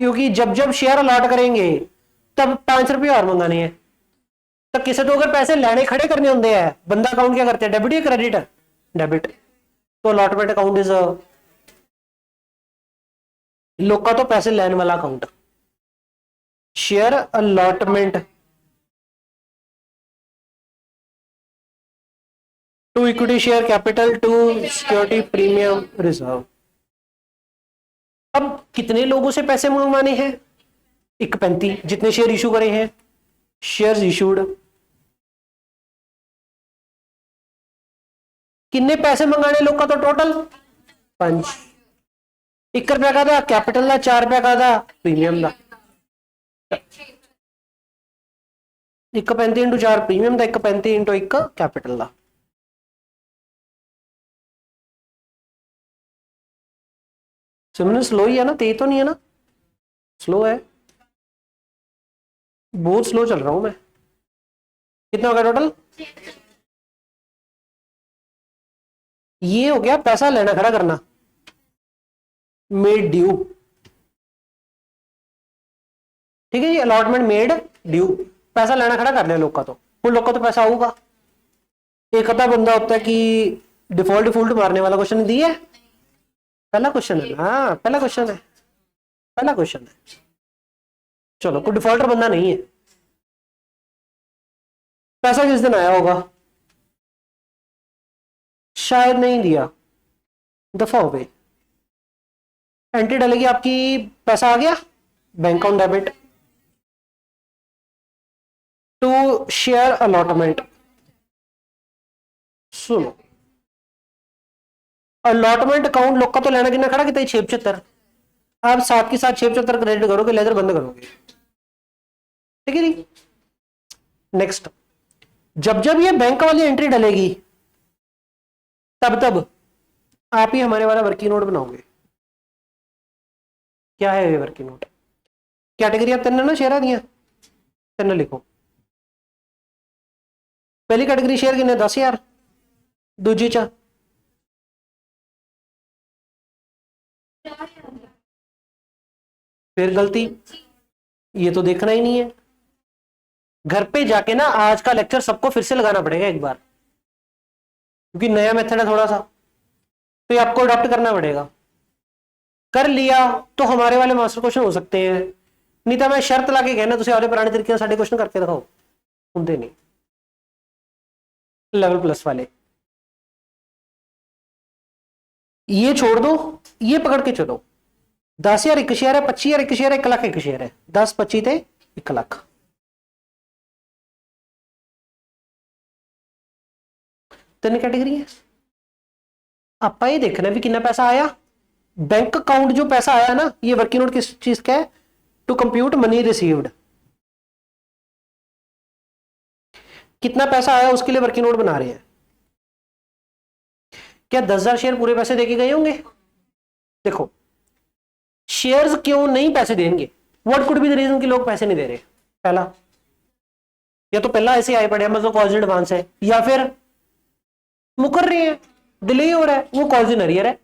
A: क्योंकि जब जब शेयर अलॉट करेंगे तब 5 रुपये और मंगाने हैं। तो किसी तो अगर पैसे लेने खड़े करने होंगे हैं, बंदा अकाउंट क्या करते हैं? डेबिट या क्रेडिट? डेबिट। तो अलॉटमेंट अकाउंट इज लोग का तो पैसे लेने वाला account. Share allotment to equity share capital to security premium reserve. अब कितने लोगों से पैसे मंगवाने हैं? 135 जितने शेयर इशू करे हैं, शेयर्स इशूड। कितने पैसे मंगाने लोग का? तो टोटल 5। 1 रुपया का था कैपिटल का, 4 रुपया का था प्रीमियम का। 135 इंटू 4 प्रीमियम था, 135 इंटू 1 कैपिटल का। सिमरन स्लो ही है ना, तेज तो नहीं है ना? स्लो है, बहुत स्लो चल रहा हूं मैं। कितना हो गया टोटल? ये हो गया पैसा लेना खड़ा करना, मेड ड्यू। ठीक है जी, अलॉटमेंट मेड ड्यू, पैसा लेना खड़ा कर लिया लोग का। तो उन लोग का तो पैसा होगा। एक अद्धा बंदा होता है कि डिफॉल्ट मारने वाला। क्वेश्चन दिया है, पहला क्वेश्चन है। हाँ पहला क्वेश्चन है, पहला क्वेश्चन है। चलो कोई डिफॉल्टर बंदा नहीं है। पैसा किस दिन आया होगा? शायद नहीं दिया, दफा हो गई। एंट्री डालेगी आपकी, पैसा आ गया bank account debit to share allotment. सुनो, अलॉटमेंट अकाउंट लोग का तो लेना कितना खड़ा कितना 675, आप साथ के साथ 675 क्रेडिट करोगे, लेजर बंद करोगे, ठीक है जी। नेक्स्ट, जब जब ये बैंक वाली एंट्री डलेगी तब तब आप ही हमारे वाला वर्किंग नोट बनाओगे। क्या है ये वर्किंग नोट? कैटेगरी आप तीन ना शेयर दिया, तीन लिखो। पहली कैटेगरी शेयर किन्ने 10,000, दूजी चा फिर गलती, ये तो देखना ही नहीं है। घर पे जाके ना आज का लेक्चर सबको फिर से लगाना पड़ेगा एक बार, क्योंकि नया मेथड है थोड़ा सा, तो ये आपको अडॉप्ट करना पड़ेगा। कर लिया तो हमारे वाले मास्टर क्वेश्चन हो सकते हैं, नहीं तो मैं शर्त ला के कहना तुम और पुराने तरीके से साढ़े क्वेश्चन करके दिखाओ, सुनते नहीं। लेवल प्लस वाले ये छोड़ दो, ये पकड़ के चलो। 10,000 एक शेयर है, 25,000 एक शेयर है, 1 लाख एक शेयर है, 10 25 थे 1 लाख। तीन कैटेगरी है। आप ये देखना भी कितना पैसा आया, बैंक अकाउंट जो पैसा आया ना, ये वर्किंग नोट किस चीज का है? To compute money received. कितना पैसा आया उसके लिए वर्किंग नोट बना रहे हैं। क्या 10,000 शेयर पूरे पैसे देके गए होंगे? देखो, शेयर्स क्यों नहीं पैसे देंगे, what could be the reason कि लोग पैसे नहीं दे रहे? पहला, या तो पहला ऐसे आए पड़े मतलब कॉल्स इन एडवांस है, या फिर मुकर रहे हैं, डिले हो रहा है, वो कॉल्स इन अरियर है।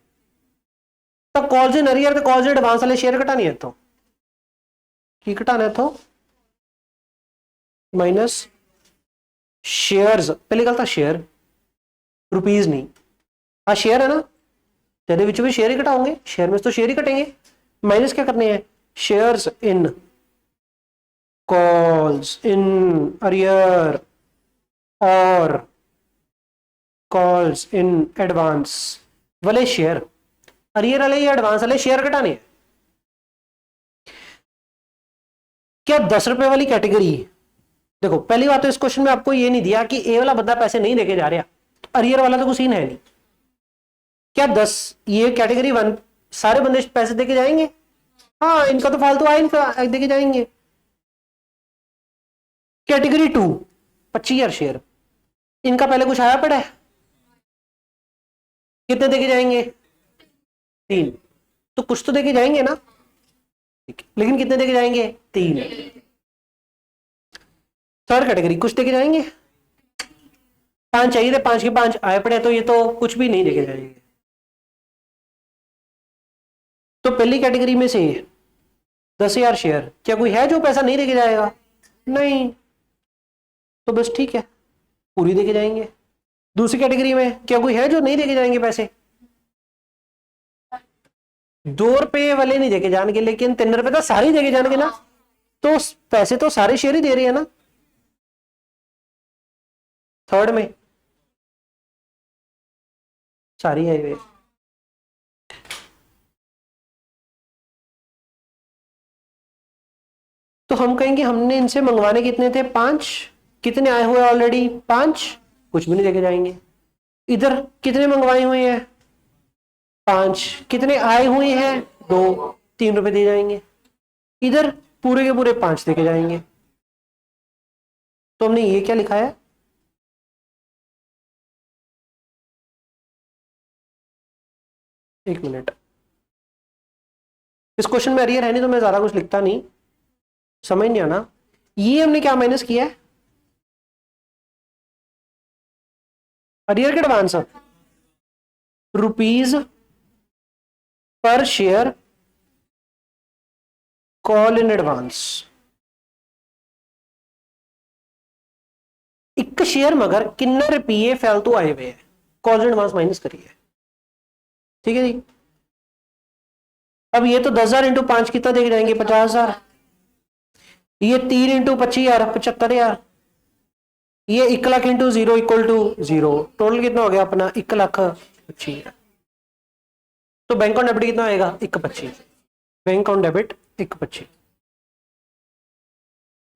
A: तो कॉल्स इन अरियर तो कॉल्स इन एडवांस वाले शेयर घटानी है, तो की घटाना है, तो माइनस शेयर्स, पहले गल था शेयर, रुपीज नहीं। हाँ शेयर है ना, तेरे विच भी शेयर ही घटाओगे, शेयर में तो शेयर ही कटेंगे। माइनस क्या करने हैं? Shares in calls in arrear और कॉल्स इन एडवांस वाले शेयर, अरियर वाले या एडवांस वाले शेयर घटाने हैं। क्या 10 रुपए वाली कैटेगरी, देखो पहली बात तो इस क्वेश्चन में आपको ये नहीं दिया कि ए वाला बंदा पैसे नहीं देके जा रहा, अरियर वाला तो कुछ सीन है नहीं। क्या 10 ये कैटेगरी 1 सारे बंदे पैसे देके जाएंगे? हाँ, इनका तो फालतू आए, इनका देके जाएंगे। कैटेगरी 2 25,000 शेयर, इनका पहले कुछ आया पड़ा है, कितने देके जाएंगे? 3, तो कुछ तो देके जाएंगे ना, लेकिन कितने देके जाएंगे? 3। थर्ड कैटेगरी कुछ देके जाएंगे, 5 चाहिए थे, 5 के 5 आए पड़े, तो ये तो कुछ भी नहीं देके जाएंगे। तो पहली कैटेगरी में से 10,000 शेयर, क्या कोई है जो पैसा नहीं देके जाएगा? नहीं, तो बस ठीक है, पूरी देके जाएंगे। दूसरी कैटेगरी में क्या कोई है जो नहीं देके जाएंगे पैसे? 2 रुपए वाले नहीं देके जाएंगे, लेकिन 3 रुपए तो सारे ही देके जाएंगे ना, तो पैसे तो सारे शेयर ही दे रहे हैं ना। थर्ड में सारी है वे, तो हम कहेंगे हमने इनसे मंगवाने कितने थे? 5, कितने आए हुए ऑलरेडी? 5, कुछ भी नहीं देके जाएंगे। इधर कितने मंगवाए हुए हैं? 5, कितने आए हुए हैं? 2, 3 रुपए दे जाएंगे। इधर पूरे के पूरे 5 देके जाएंगे। तो हमने ये क्या लिखा है? एक मिनट, इस क्वेश्चन में अरियर है नहीं तो मैं ज्यादा कुछ लिखता नहीं, समझ नहीं आना। ये हमने क्या माइनस किया है? अरियर के advance rupees per share call in advance. एक शेयर मगर किन्ने रुपये फालतू आए हुए हैं, कॉल इन एडवांस माइनस करिए, ठीक है जी। अब ये तो 10,000 इंटू 5 कितना देके जाएंगे? 50,000। ये 3 इंटू 25,000 75,000। ये 1 lakh into 0 equal to 0, total कितना हो गया अपना 1,25,000। तो बैंक ऑन डेबिट कितना आएगा 1,25,000। Bank on debit 1,25,000।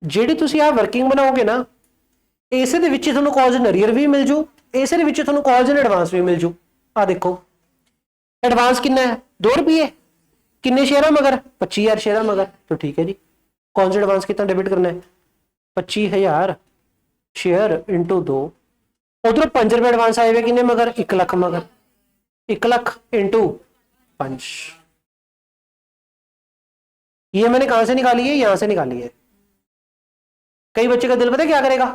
A: ਜਿਹੜੀ ਤੁਸੀਂ ਆ ਵਰਕਿੰਗ ਬਣਾਓਗੇ ਨਾ, ਇਸੇ ਦੇ ਵਿੱਚ ਤੁਹਾਨੂੰ ਕਾਲਜ ਇਨ ਅਰੀਅਰ ਵੀ ਮਿਲ ਜੂ, ਇਸੇ ਦੇ ਵਿੱਚ ਤੁਹਾਨੂੰ ਕਾਲਜ ਇਨ ਐਡਵਾਂਸ ਵੀ ਮਿਲ ਜੂ। ਆ ਦੇਖੋ एडवांस कितना है 2 रुपये, किन्ने शेयर है मगर 25,000 शेयर है मगर, तो ठीक है जी। कौन सा एडवांस कितना डेबिट करना है 25,000 शेयर इंटू 2, उधर 5 रुपए एडवांस आए हुए किन्ने मगर 1 लाख मगर, 1 लाख इंटू 5। ये मैंने कहां से निकाली है, यहां से निकाली है। कई बच्चे का दिल पता क्या करेगा,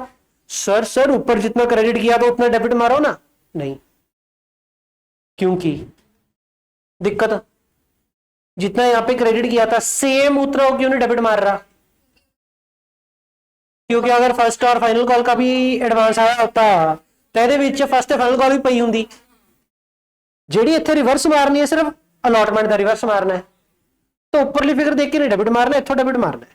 A: सर ऊपर जितना क्रेडिट किया तो उतना डेबिट मारो ना, नहीं, क्योंकि दिक्कत जितना यहां पे क्रेडिट किया था सेम उतना क्यों नहीं डेबिट मार रहा, क्योंकि अगर फर्स्ट और फाइनल कॉल का भी एडवांस आया होता तो ਇਹਦੇ ਵਿੱਚ फर्स्ट फाइनल कॉल भी पई ਹੁੰਦੀ। ਜਿਹੜੀ ਇੱਥੇ ਰਿਵਰਸ ਮਾਰਨੀ ਹੈ ਸਿਰਫ ਅਲਾਟਮੈਂਟ ਦਾ ਰਿਵਰਸ ਮਾਰਨਾ ਹੈ, तो ऊपरली फिगर देख के नहीं डेबिट मारना, इथों डेबिट मारना है।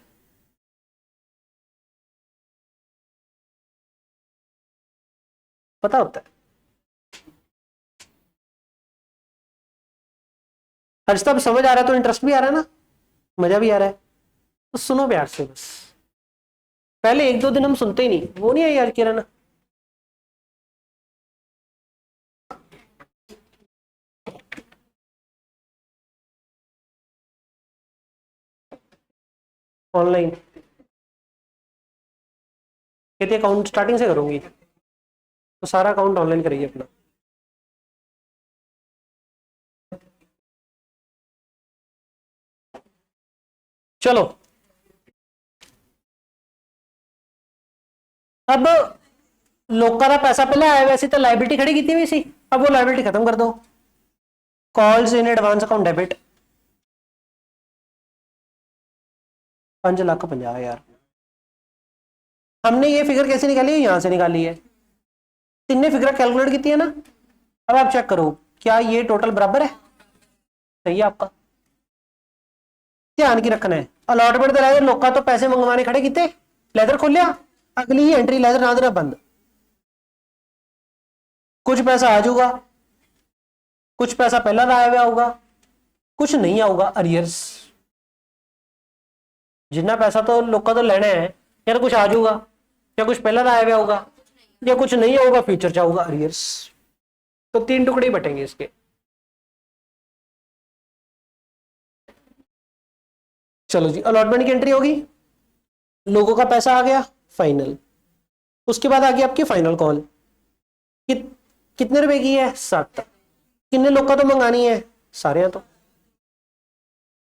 A: पता होता है। हर्ष तब समझ आ रहा है तो इंटरेस्ट भी आ रहा है ना, मजा भी आ रहा है, तो सुनो प्यार से बस। पहले 1-2 दिन हम सुनते ही नहीं, वो नहीं है यार किरण। ऑनलाइन कहते अकाउंट स्टार्टिंग से करूंगी, तो सारा अकाउंट ऑनलाइन करेगी अपना। चलो अब लोगों का पैसा पहले आया, वैसे तो लाइबिलिटी खड़ी की हुई सी, अब वो लाइबिलिटी खत्म कर दो। Calls in advance account debit 5,50,000। हमने ये फिगर कैसे निकाली है, यहां से निकाली है, तीनों फिगर कैलकुलेट की है ना। अब आप चेक करो क्या ये टोटल बराबर है, सही है आपका। ध्यान की रखना है, अलॉटमेंट तो लैदर लोग तो पैसे मंगवाने खड़े किते, लैदर खोलिया, अगली ही एंट्री लैदर नादर बंद। कुछ पैसा आ जाऊगा, कुछ पैसा पहला आया हुआ होगा, कुछ नहीं आऊगा अरियर्स। जितना पैसा तो लोगों तो लेना है, या तो कुछ आ जाऊगा, या कुछ पहला आया हुआ होगा, या कुछ नहीं होगा फ्यूचर चाहूंगा अरियर्स। तो 3 टुकड़े बटेंगे इसके। चलो जी, अलॉटमेंट की एंट्री होगी, लोगों का पैसा आ गया फाइनल, उसके बाद आ गई आपकी फाइनल कॉल। कितने रुपए की है 7, कितने लोग का तो मंगानी है सारे तो।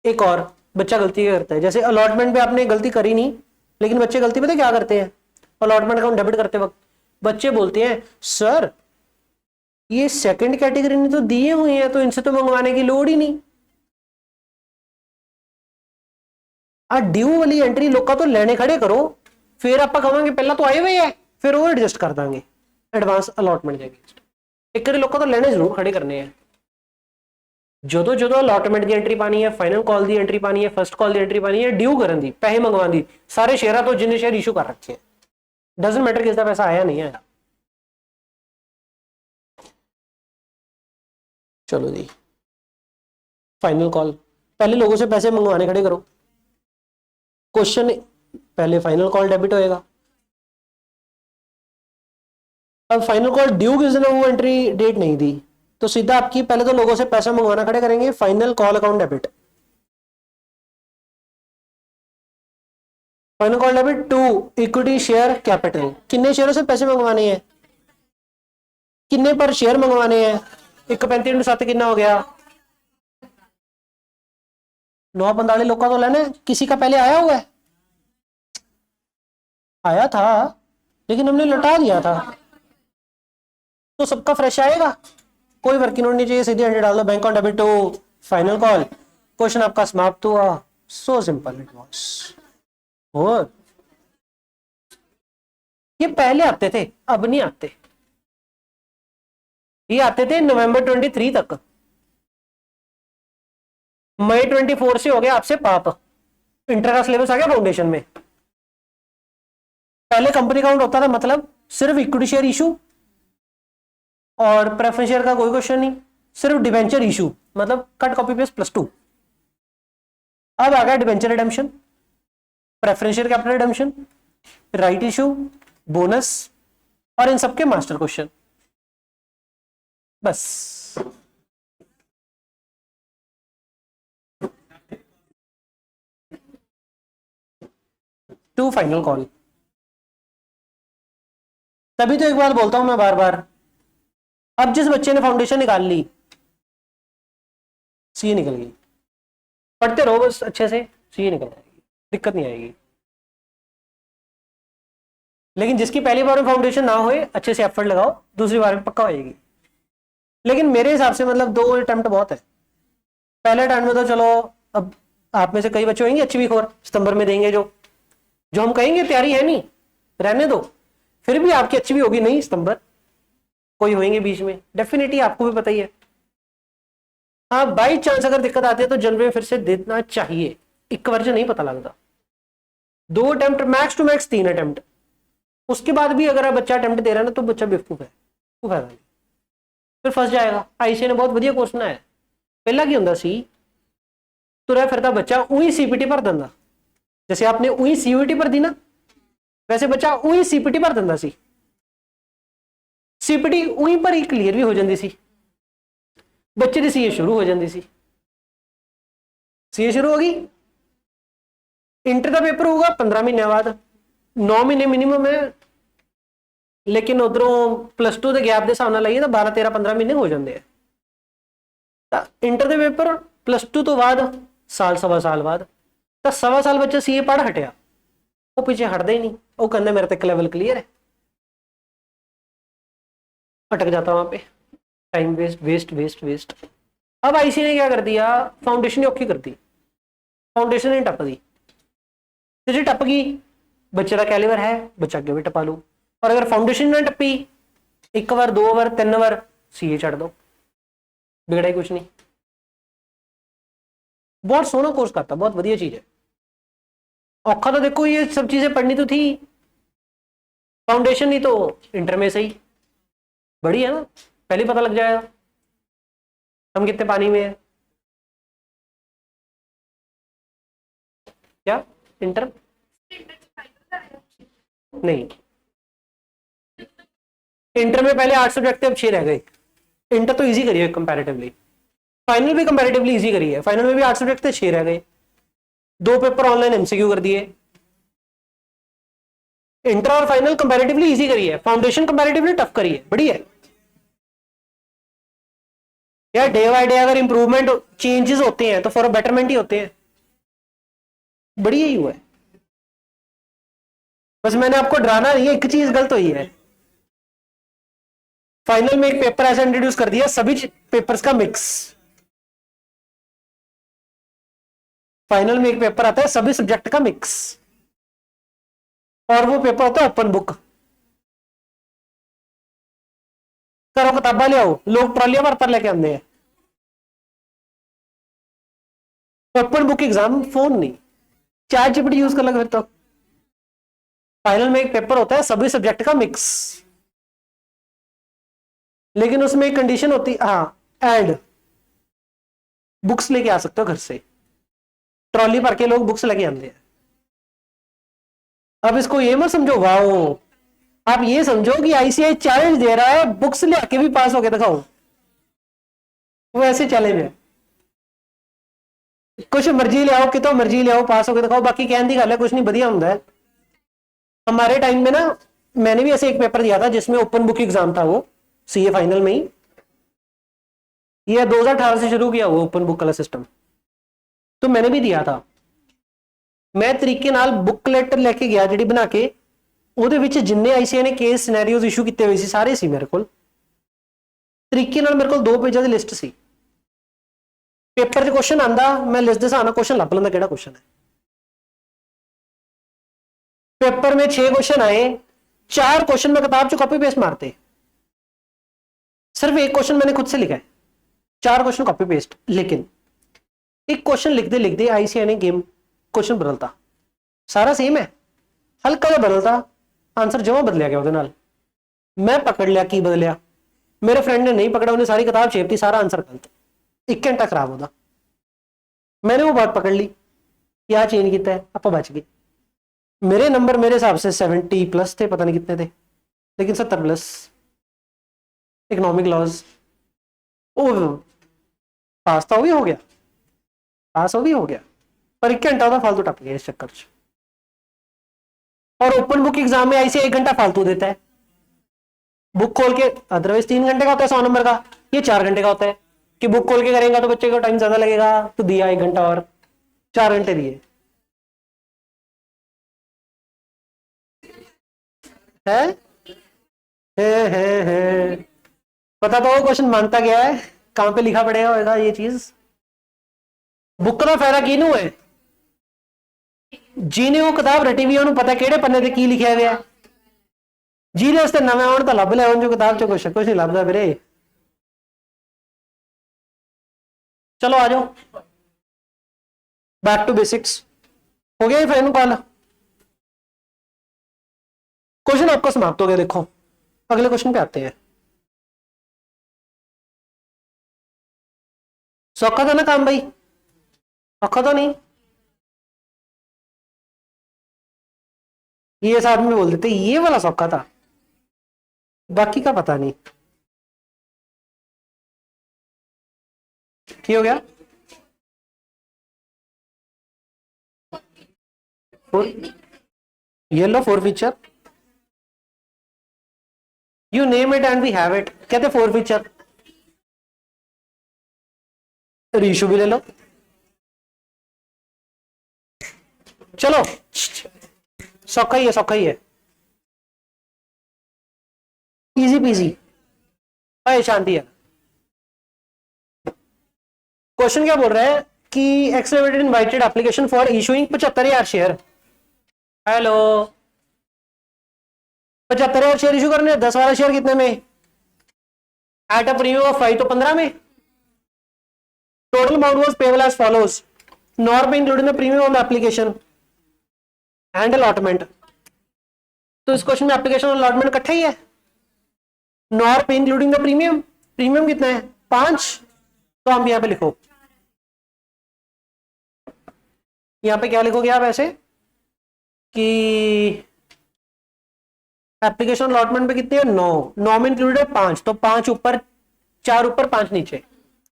A: एक और बच्चा गलती करता है, जैसे अलॉटमेंट पे आपने गलती करी नहीं, लेकिन बच्चे गलती पता क्या करते हैं, अलॉटमेंट अकाउंट डेबिट करते वक्त बच्चे बोलते हैं सर ये सेकंड कैटेगरी ने तो दिए हुए हैं, तो इनसे तो मंगवाने की लोड़ ही नहीं। ड्यू वाली एंट्री लोग का तो लेने खड़े करो, फिर आप कहेंगे पहला तो आए हुए है, फिर वो एडजस्ट कर देंगे एडवांस अलॉटमेंट के अगेंस्ट। एक लोग का तो लेने जरूर खड़े करने हैं। जो जो अलॉटमेंट की एंट्री पानी है, फाइनल कॉल की एंट्री पानी है, फर्स्ट कॉल की एंट्री पानी है, ड्यू करन दी, पैसे मंगवान दी, सारे शेयर तो जिन्हें शेयर इशू कर रखे हैं, डजंट मैटर किसका पैसा आया नहीं आया। चलो जी, फाइनल कॉल, पहले लोगों से पैसे मंगवाने खड़े करो। क्वेश्चन पहले फाइनल कॉल डेबिट होएगा, अब फाइनल कॉल ड्यू किस दिन वो एंट्री डेट नहीं दी, तो सीधा आपकी पहले तो लोगों से पैसा मंगवाना खड़े करेंगे, final call account debit, final call debit to equity share capital. किन्ने शेयरों से पैसे मंगवाने हैं, किन्ने पर शेयर मंगवाने हैं, 135 × 7 कितना हो गया 945 लोग का तो लेना है। किसी का पहले आया हुआ है, आया था लेकिन हमने लौटा दिया था, तो सबका फ्रेश आएगा, कोई वर्किंग नोट नहीं चाहिए, सीधे एंट्री डाल दो bank on debit to final call, question आपका समाप्त हुआ। So simple it was. और ये पहले आते थे, अब नहीं आते, ये आते थे नवंबर 23 तक, मई 24 से हो गया आपसे पाप, इंटर का सिलेबस आ गया फाउंडेशन में। पहले कंपनी अकाउंट होता था, मतलब सिर्फ इक्विटी शेयर इशू और प्रेफरेंस शेयर का कोई क्वेश्चन नहीं, सिर्फ डिवेंचर इशू, मतलब कट कॉपी पेस्ट +2। अब आ गया debenture redemption, preference share capital redemption, right issue, bonus और इन सबके मास्टर क्वेश्चन। बस टू फाइनल कॉल। तभी तो एक बात बोलता हूं मैं बार बार, अब जिस बच्चे ने फाउंडेशन निकाल ली, सीए निकल गई, पढ़ते रहो बस अच्छे से, सीए निकल जाएगी, दिक्कत नहीं आएगी। लेकिन जिसकी पहली बार में फाउंडेशन ना होए, अच्छे से एफर्ट लगाओ, दूसरी बार में पक्का हो जाएगी। लेकिन मेरे हिसाब से मतलब 2 अटेम्प्ट बहुत है। पहले अटेम्प्ट में तो चलो, अब आप में से कई बच्चे होंगे अच्छी भी खोर सितंबर में देंगे, जो हम कहेंगे तैयारी है नहीं, रहने दो, फिर भी आपकी अच्छी भी होगी नहीं सितंबर, कोई होंगे बीच में, डेफिनेटली आपको भी पता ही है। हाँ, बाई चांस अगर दिक्कत आती है तो जनवरी में फिर से देना चाहिए, एक वर्जन नहीं पता लगता। 2 attempt max to max 3 attempt, उसके बाद भी अगर बच्चा अटेम्प्ट दे रहा है ना तो बच्चा बेवकूफ है, कोई फायदा नहीं, फिर फंस जाएगा। आईसीए ने बहुत बढ़िया कोर्स बनाया है। पहला की होंदा सी, तुरा फिरता बच्चा उही सीपीटी भर दिंदा, जैसे आपने उही सीयूटी पर दी ना, वैसे बच्चा उही सीपीटी भर दिंदा सी, सीपीटी उही पर ही क्लियर भी हो जाती सी, बच्चे की सीए शुरू हो जाती सी। सीए शुरू होगी, इंटर का पेपर होगा 15 महीने बाद, 9 महीने मिनिमम है, लेकिन उधरों +2 के गैप के हिसाब नाल लाइए तो 12 13 15 महीने हो जाते हैं। इंटर के पेपर +2 तो बाद साल सवा साल बाद, तो सवा साल बच्चा सीए पढ़ हटिया, वो पीछे हटता ही नहीं, वो कहना मेरा तक लेवल क्लियर है, अटक जाता वहां पे, time waste waste waste waste. अब आईसी ने क्या कर दिया, फाउंडेशन ही औखी कर दी, फाउंडेशन ही टप दी, जो टप गई बच्चे का कैलिबर है, बच्चा अगे भी टपा लू। और अगर फाउंडेशन ना टप्पी, 1 बार 2 बार 3 बार सीए छड़ दो, बिगड़ा ही कुछ नहीं। बहुत सोहना कोर्स करता, बहुत बढ़िया चीज है। औखा तो देखो ये सब चीजें पढ़नी तो थी, फाउंडेशन नहीं तो इंटर में सही, बड़ी है ना, पहले पता लग जाएगा हम कितने पानी में है। क्या इंटर नहीं, इंटर में पहले 8 सब्जेक्ट थे, अब 6 रह गए। इंटर तो इजी करी है कंपैरेटिवली, फाइनल भी कंपैरेटिवली इजी करी है, फाइनल में भी 8 सब्जेक्ट थे, 6 रह गए, 2 पेपर ऑनलाइन एमसीक्यू कर दिए। इंटर और फाइनल कंपैरेटिवली इजी करी है, फाउंडेशन कंपैरेटिवली टफ करी है, बढ़िया है यार। डे बाय डे अगर इंप्रूवमेंट चेंजेस होते हैं तो फॉर बेटरमेंट ही होते हैं, बढ़िया ही हुआ है। बस मैंने आपको डराना नहीं है, एक चीज गलत हुई है, फाइनल में एक पेपर ऐसा इंट्रोड्यूस कर दिया, सभी पेपर्स का मिक्स। फाइनल में एक पेपर आता है सभी सब्जेक्ट का मिक्स, और वो पेपर होता है ओपन बुक। करो किताबा ले आओ, लोग ट्रॉलियां भर लेके आते हैं, ओपन बुक एग्जाम, फोन नहीं, चैट जीपीटी यूज कर लगे फिर तो। फाइनल में एक पेपर होता है सभी सब्जेक्ट का मिक्स, लेकिन उसमें एक कंडीशन होती है, हाँ, एंड बुक्स लेके आ सकते हो घर से, ट्रॉली भर के लोग बुक्स लेके आते हैं। अब इसको ये मत समझो वाओ, आप ये समझो कि आईसीआई चैलेंज दे रहा है, बुक्स ले आके भी पास होके दिखाओ, वो ऐसे चैलेंज है, कुछ मर्जी ले आओ, कितो मर्जी ले आओ, पास होके दिखाओ, बाकी कहने की गल है कुछ नहीं, बढ़िया होता है। हमारे टाइम में ना, मैंने भी ऐसे एक पेपर दिया था जिसमें ओपन बुक एग्जाम था, वो सीए फाइनल में ही, ये 2018 से शुरू किया वो ओपन बुक वाला सिस्टम, तो मैंने भी दिया था। मैं तरीके नाल बुकलेट लेके गया जी बना के, ਉਹਦੇ ਵਿੱਚ जिन्ने आईसीआई ने केस सिनेरियोज इशू किए हुए सारे सी मेरे को, तरीके नाल मेरे को 2 पेजां की लिस्ट सी, पेपर च क्वेश्चन आंदा, मैं लिस्ट के हिसाब नाल क्वेश्चन लभ लैंदा किहड़ा क्वेश्चन है। पेपर में 6 क्वेश्चन आए, 4 क्वेश्चन मैं किताब च कॉपी पेस्ट मारते, सिर्फ एक क्वेश्चन मैंने खुद से लिखा है, 4 क्वेश्चन कॉपी पेस्ट। लेकिन एक क्वेश्चन लिखते लिखते आईसीआई ने गेम क्वेश्चन बदलता, सारा सेम है, हल्का सा बदलता, आंसर जमा बदलिया गया ਉਹਦੇ ਨਾਲ। मैं पकड़ लिया की बदलिया, मेरे फ्रेंड ने नहीं पकड़ा, उन्हें सारी किताब छेपती, सारा आंसर गलत, 1 घंटा खराब होता। मैंने वो बात पकड़ ली, क्या चेंज किया है, आप बच गए। मेरे नंबर मेरे हिसाब से 70+ थे, पता नहीं कितने थे, लेकिन 70+। इकोनॉमिक लॉज, ओ पास तो भी हो गया, पास हो भी हो गया, पर 1 घंटा था फालतू टप गया इस चक्कर च। और ओपन बुक एग्जाम में ऐसे 1 घंटा फालतू देता है बुक खोल के, अदरवाइज 3 घंटे का होता है 100 नंबर का, ये 4 घंटे का होता है कि बुक खोल के करेंगे तो बच्चे को टाइम ज्यादा लगेगा, तो दिया 1 घंटा और 4 घंटे दिए। है है पता तो वो क्वेश्चन मानता गया है, कहां पे लिखा पड़ेगा होगा ये चीज। बुक का फायदा किनू है, जिन्हें वो किताब रटी हुई है पता केड़े पन्ने ते की लिखा गया है, ਜਿਹਦੇ ਵਾਸਤੇ ਨਵੇਂ ਆਉਣ ਤਾਂ ਲੱਭ ਲਿਆ, जो किताब च कुछ नहीं ਲੱਭਦਾ ਵੀਰੇ। चलो आ जाओ, बैक टू बेसिक्स। हो गया ये फाइनल कॉल, क्वेश्चन आपका समाप्त हो गया। देखो अगले क्वेश्चन पे आते हैं। सौखा था ना काम भाई, औखा तो नहीं। ये साथ में बोल देते ये वाला सौखा था, बाकी का पता नहीं। क्या हो गया, ये लो 4 feature, you name it and we have it, कहते 4 फीचर। रीशू भी ले लो, चलो सौखा ही है, सौखा ही है, इजी पीजी, भाई शांति है। क्वेश्चन क्या बोल रहा है कि Excel Elevated invited application for issuing 75,000 share. Hello, 75,000 share issue करने, 10 वाला शेयर कितने में, एट अ प्रीमियम ऑफ 5, तो 15 में। Total amount was payable as follows, nor pay including the premium of the application and allotment. तो इस क्वेश्चन में application और अलॉटमेंट इकट्ठा ही है। Nor pay including the premium, premium कितना है 5, तो हम यहां पे लिखो, यहां पे क्या लिखोगे आप ऐसे कि एप्लीकेशन अलॉटमेंट पे कितने हैं 9, 9 में इंक्लूडेड है 5, तो 5 ऊपर, 4 ऊपर 5 नीचे।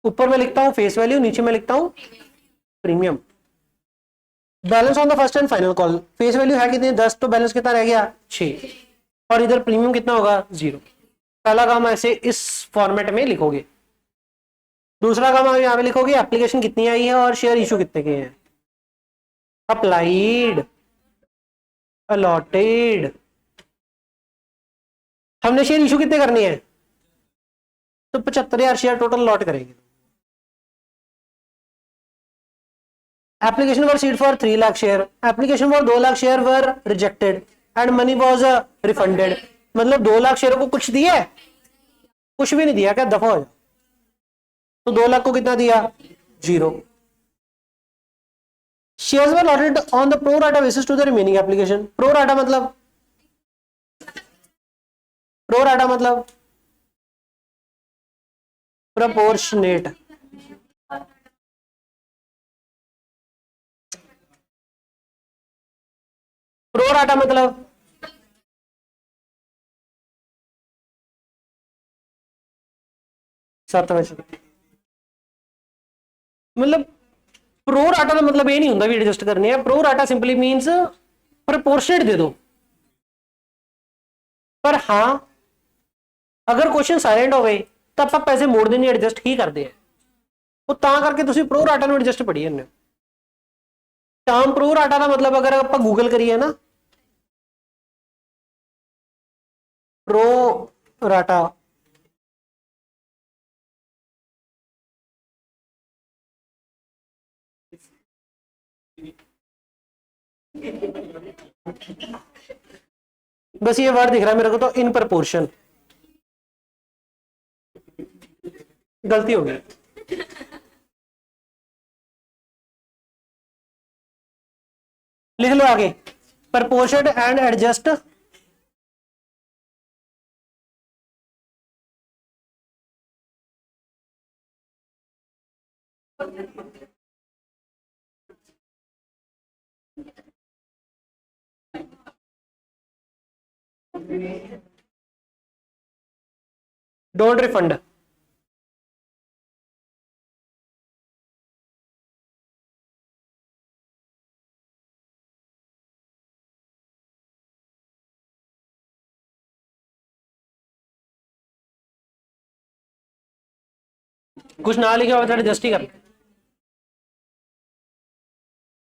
A: ऊपर मैं लिखता हूं फेस वैल्यू, नीचे मैं लिखता हूं premium. Balance on the first and final call, face value है कितनी 10, तो बैलेंस कितना रह गया 6, और इधर प्रीमियम कितना होगा 0। पहला काम ऐसे इस फॉर्मेट में लिखोगे। दूसरा काम आप यहां पे लिखोगे एप्लीकेशन कितनी आई है और शेयर इशू कितने के हैं। अप्लाइड, अलॉटेड, हमने शेयर इशू कितने करनी है, तो 75,000 शेयर टोटल अलॉट करेंगे। Application were seat for 3 lakh share, application for 2 lakh share were rejected and money was refunded. मतलब 2 लाख शेयर को कुछ दिया है, कुछ भी नहीं दिया, क्या दफा हो जाए। तो 2 लाख को कितना दिया 0। Shares were allotted on the pro rata basis to the remaining application. Pro rata मतलब, प्रो राटा मतलब प्रोपोर्शनेट, प्रो राटा मतलब मतलब प्रो राटा का मतलब ये नहीं होता भी एडजस्ट करने हैं। Pro rata simply means proportionate दे दो। पर हां अगर क्वेश्चन साइलेंट हो गए तो आप पैसे मोड़ देने एडजस्ट ही करते हैं, वो ता करके ਤੁਸੀਂ प्रो राटा ਨੂੰ एडजस्ट पढ़ी ਜਾਂਦੇ ਹੋ। टर्म प्रो राटा का मतलब अगर आप गूगल करिए ना प्रो राटा, बस ये वर्ड दिख रहा है मेरे को, तो इन प्रपोर्शन, गलती हो गई। लिख लो आगे, proportion and adjust don't refund. कुछ ना लिखा हुआ था एडजस्ट ही कर,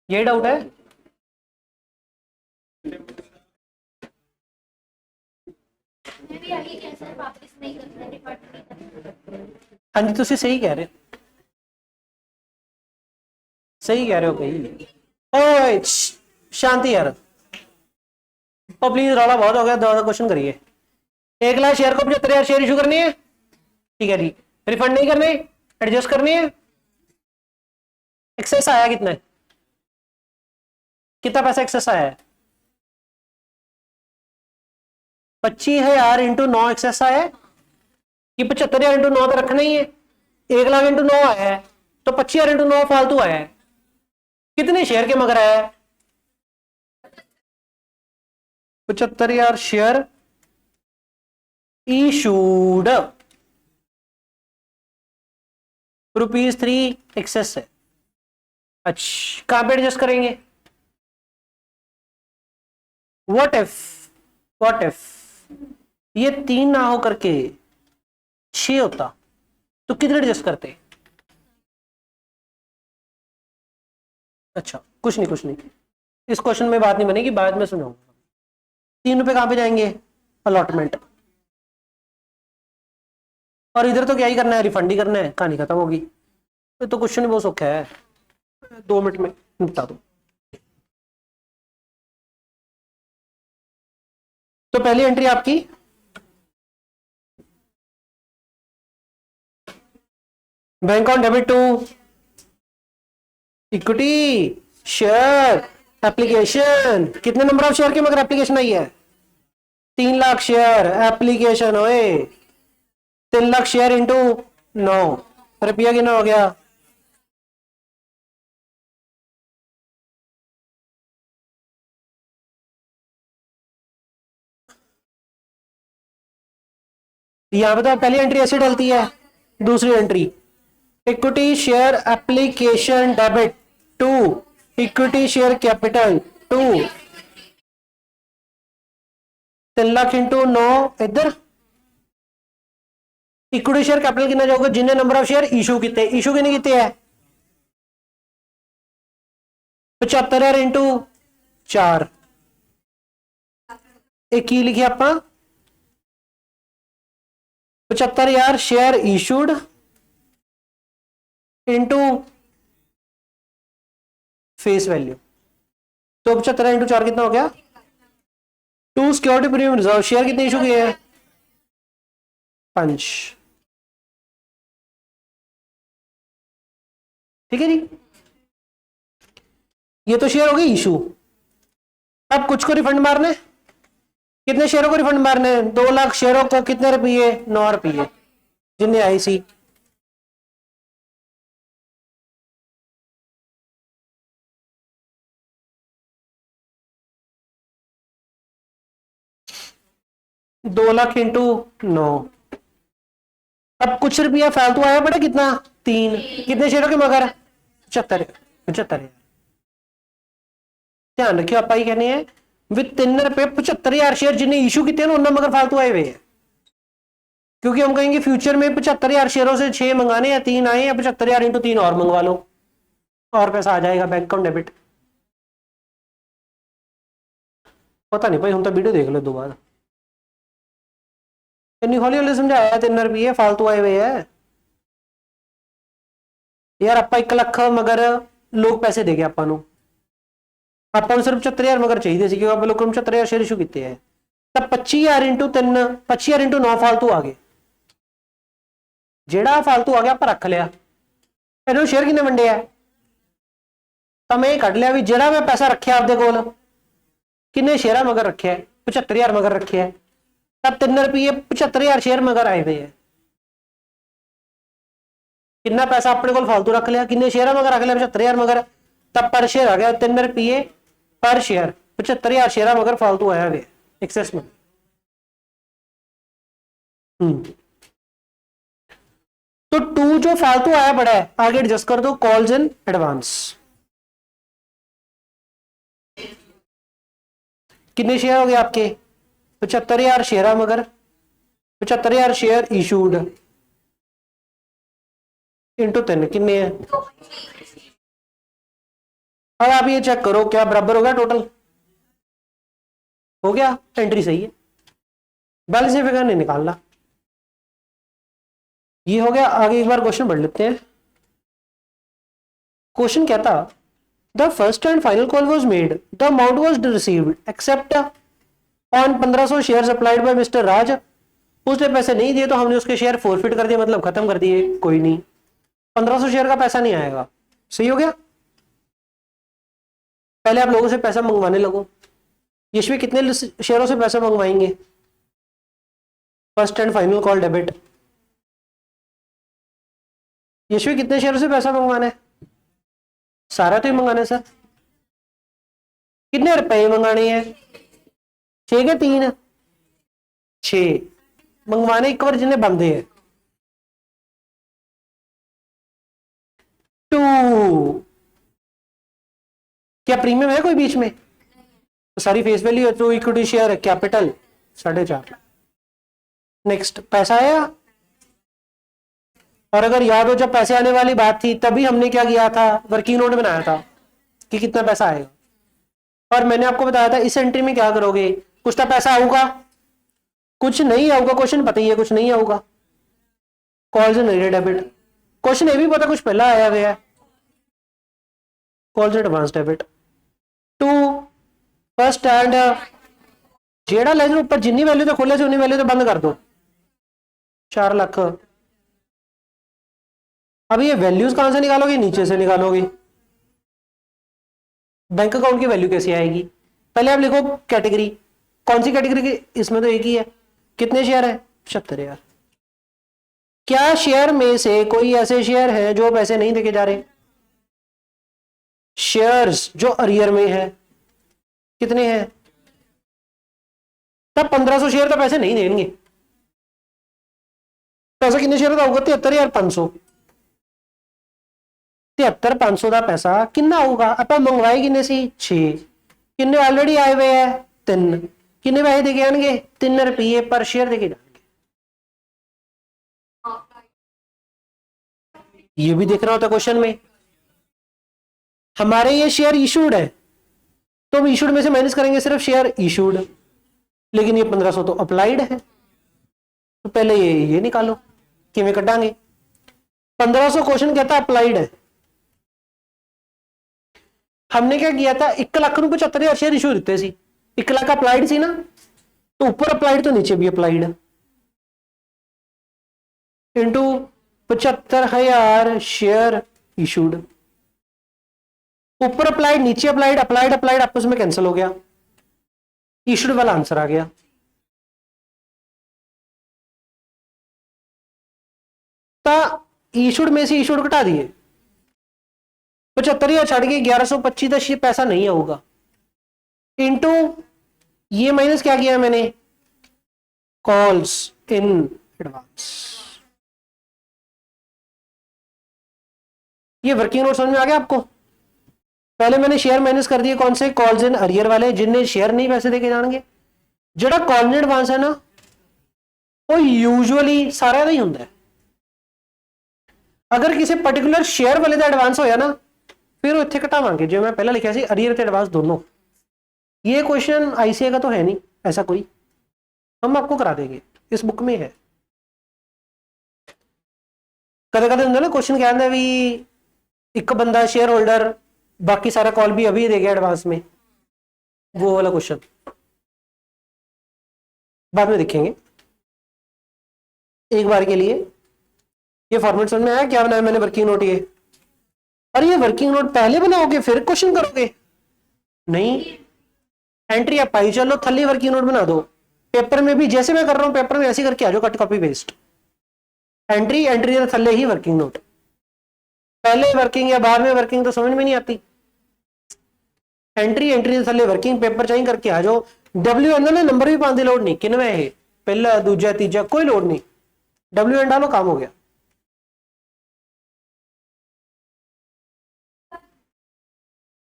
A: यही डाउट है। हाँ जी तुसी सही कह रहे हो, सही कह रहे हो भाई। ओए शांति यार, और प्लीज रौला बहुत हो गया, दो क्वेश्चन करिए। 1 लाख शेयर को 75,000 शेयर इशू करनी है, ठीक है जी। रिफंड नहीं करने, एडजस्ट करनी है। एक्सेस आया कितना है, कितना पैसा एक्सेस आया है? 25,000 इंटू 9 एक्सेस आया है। ये 75,000 इंटू 9 तो रखना ही है। 1 लाख इंटू 9 आया है, तो 25,000 इंटू 9 फालतू आया है। कितने शेयर के मगर आया है? 75,000 शेयर इशूड, ₹3 एक्सेस है। अच्छा कहां पे एडजस्ट करेंगे? व्हाट इफ ये 3 ना हो करके 6 होता, तो कितने एडजस्ट करते? अच्छा कुछ नहीं, इस क्वेश्चन में बात नहीं बनेगी, बाद में सुनाऊंगा। ₹3 कहां पे जाएंगे? अलॉटमेंट। और इधर तो क्या ही करना है, रिफंड ही करना है, कहानी खत्म होगी। तो क्वेश्चन ही बहुत सौखा है, 2 मिनट में निपटा दो। तो पहली एंट्री आपकी bank on debit to equity share application. कितने नंबर ऑफ शेयर की मगर एप्लीकेशन आई है? 3 लाख शेयर एप्लीकेशन होए, 3 लाख शेयर इंटू 9, रुपया कितना हो गया? यहां पे तो पहली एंट्री ऐसे डलती है। दूसरी entry equity share application debit to equity share capital to 3 lakh into 9 इधर। इक्विटी शेयर कैपिटल कितना जाओगे? जिन्हें नंबर ऑफ शेयर इशू किते, इशू कितने किते है? 75,000 इंटू 4, एक की लिखिए आप 75,000 share issued into face value. तो 75 इंटू 4 कितना हो गया? 2 सिक्योरिटी प्रीमियम रिजर्व शेयर कितने इशू किए हैं? 5। ठीक है जी, ये तो शेयर हो गई इशू। अब कुछ को रिफंड मारने, कितने शेयरों को रिफंड मारने? 2 लाख शेयरों को कितने रुपये? 9 रुपये जिन्हें आई सी। दो लाख इंटू 9। अब कुछ रुपया फालतू आया पड़ा कितना? 3। कितने शेयरों के मगर? 75। ध्यान रखियो आप ही कहने हैं विद 3 रुपए 75,000 शेयर जिन्हें इशू किए उन्होंने मगर फालतू आए हुए हैं। क्योंकि हम कहेंगे फ्यूचर में 75,000 शेयरों से 6 मंगाने या 3 आए, या 75,000 इंटू 3 और मंगवा लो, और पैसा आ जाएगा बैंक अकाउंट डेबिट। पता नहीं भाई, हम तो वीडियो देख लो दोबारा। इतनी हौली हौली समझाया, 3 रुपये फालतू आए हुए है यार। आप 1 ਲੱਖ मगर लोग पैसे देंगे आपको, ਆਪਾਂ सिर्फ 75,000 मगर चाहिए ਸੀ, क्योंकि आप लोगों को 75,000 शेयर इशू किए हैं। तब 25,000 इंटू 3, 25,000 इंटू 9 फालतू आ गए। ਜਿਹੜਾ फालतू आ गया आप रख लिया। ਇਹਨੂੰ शेयर किन्ने वंडे है? तो मैं कढ़ लिया भी ਜਿਹੜਾ मैं पैसा रखे आपदे कोल, किन्ने शेयर मगर रखे 75,000 मगर रखे है, तब 3 रुपये 75,000 शेयर मगर आए हुए हैं। कितना पैसा अपने को फालतू रख लिया, कितने शेयर मगर रख लिया 75,000 मगर, तब पर शेयर आ गया 3 रुपये पर शेयर, 75,000 शेयर मगर फालतू आया गया एक्सेस में। तो 2 जो फालतू आया पड़ा है आगे एडजस्ट कर दो, कॉल्स इन एडवांस। कितने शेयर हो गए आपके 75,000 शेयर मगर, 75,000 शेयर इशूड इंटू 3 कितने हैं। अब आप ये चेक करो क्या बराबर हो गया, टोटल हो गया, एंट्री सही है, बैलेंस फिगर नहीं निकालना। ये हो गया। आगे एक बार क्वेश्चन पढ़ लेते हैं। क्वेश्चन क्या था, the first and final call was made, the amount was received except on 1500 share applied by mister Raj. उसने पैसे नहीं दिए तो हमने उसके शेयर फोरफिट कर दिए, मतलब खत्म कर दिए, कोई नहीं, 1500 शेयर का पैसा नहीं आएगा। सही हो गया। पहले आप लोगों से पैसा मंगवाने लगो। यशवी कितने शेयरों से पैसा मंगवाएंगे, first and final call debit. Yashvi कितने शेयरों से पैसा मंगवाना है, सारा तो ही मंगाना है सर। कितने रुपए मंगाने हैं, 6 के 3, 6 मंगवाने एक बार जिन्हें बंदे हैं। 2 क्या प्रीमियम है कोई बीच में, तो सारी फेस वैल्यू है, तो इक्विटी शेयर कैपिटल 4.5। नेक्स्ट पैसा आया। और अगर याद हो जब पैसे आने वाली बात थी तभी हमने क्या किया था, वर्किंग नोट बनाया था कि कितना पैसा आएगा, और मैंने आपको बताया था इस एंट्री में क्या करोगे, कुछ तो पैसा आऊगा कुछ नहीं आऊगा, क्वेश्चन पता ही है कुछ नहीं आऊगा, कॉल्स इन डेबिट। क्वेश्चन ये भी पता कुछ पहला आया गया है, calls in advance debit. 2 first and जेड़ा लेजर ऊपर जिन्नी वैल्यू तो खोले से उन्नी वैल्यू तो बंद कर दो, 4 लाख। अब ये वैल्यूज कहां से निकालोगे, नीचे से निकालोगे। बैंक अकाउंट की वैल्यू कैसे आएगी, पहले आप लिखो कैटेगरी, कौन सी कैटेगरी की, इसमें तो एक ही है, कितने शेयर है 75,000। क्या शेयर में से कोई ऐसे शेयर हैं जो पैसे नहीं देके जा रहे, शेयर्स जो अरियर में है कितने हैं, तब 1500 शेयर तो पैसे नहीं देंगे। पैसा कितने शेयर का होगा, 73,500, 73,500 का पैसा कितना होगा, आप मंगवाए किन्ने सी 6, किन्ने ऑलरेडी आए हुए हैं 3, किन्ने पैसे देके आएंगे 3 रुपये पर शेयर देके जाएंगे। ये भी देखना होता क्वेश्चन में, हमारे ये शेयर इशूड है तो हम इशूड में से माइनस करेंगे सिर्फ शेयर इशूड, लेकिन ये 1500 तो अप्लाइड है, तो पहले ये निकालो किमें कटांगे। 1500 क्वेश्चन कहता है अप्लाइड है, हमने क्या किया था 1 लाख ਨੂੰ 75,000 शेयर इशू ਦਿੱਤੇ ਸੀ, 1 लाख अप्लाइड सी ना, तो ऊपर अप्लाइड तो नीचे भी अप्लाइड इंटू 75,000 शेयर इशूड, ऊपर अप्लाइड नीचे अप्लाइड, अप्लाइड अप्लाइड आपस में कैंसिल हो गया, इशूड वाला आंसर आ गया। इशूड में से इशूड घटा दिए, 75,000 छड़ के 1125 तक ये पैसा नहीं आऊगा, इंटू ये माइनस क्या किया मैंने, कॉल्स इन एडवांस। ये वर्किंग नोट समझ में आ गया आपको। पहले मैंने शेयर माइनस कर दिए कौन से, कॉल्स इन अरियर वाले, जिनने शेयर नहीं पैसे देके जाएंगे। जेड़ा कॉल इन एडवांस है ना वो यूजुअली सारे का ही होता है, अगर किसी पर्टिकुलर शेयर वाले का एडवांस होया ना फिर वो इतने घटावांगे, जो मैं पहले लिखा सी अरियर ते एडवांस दोनों। ये क्वेश्चन आईसीए का तो है नहीं ऐसा कोई, हम आपको करा देंगे, इस बुक में है। कदे कदे होंगे ना क्वेश्चन क्या है भी एक बंदा शेयर होल्डर बाकी सारा कॉल भी अभी दे गया एडवांस में, वो वाला क्वेश्चन बाद में देखेंगे। एक बार के लिए ये फॉर्मेट समझ में आया, क्या बनाया मैंने वर्किंग नोट, ये और ये वर्किंग नोट पहले बनाओगे फिर क्वेश्चन करोगे, नहीं एंट्री आप पाई चलो थल्ली वर्किंग नोट बना दो, पेपर में भी जैसे मैं कर रहा हूं पेपर में ऐसे करके आ जाओ, cut copy paste, entry entry थल्ले ही वर्किंग नोट। पहले वर्किंग या बाद में वर्किंग तो समझ में नहीं आती। एंट्री एंट्री थले वर्किंग पेपर चाहिए करके आ जाओ। डब्ल्यू एन ने नंबर भी पाने की लोड़ नहीं, किनवा है पहला दूजा तीजा कोई लोड़ नहीं, डब्ल्यू एन डालो काम हो गया।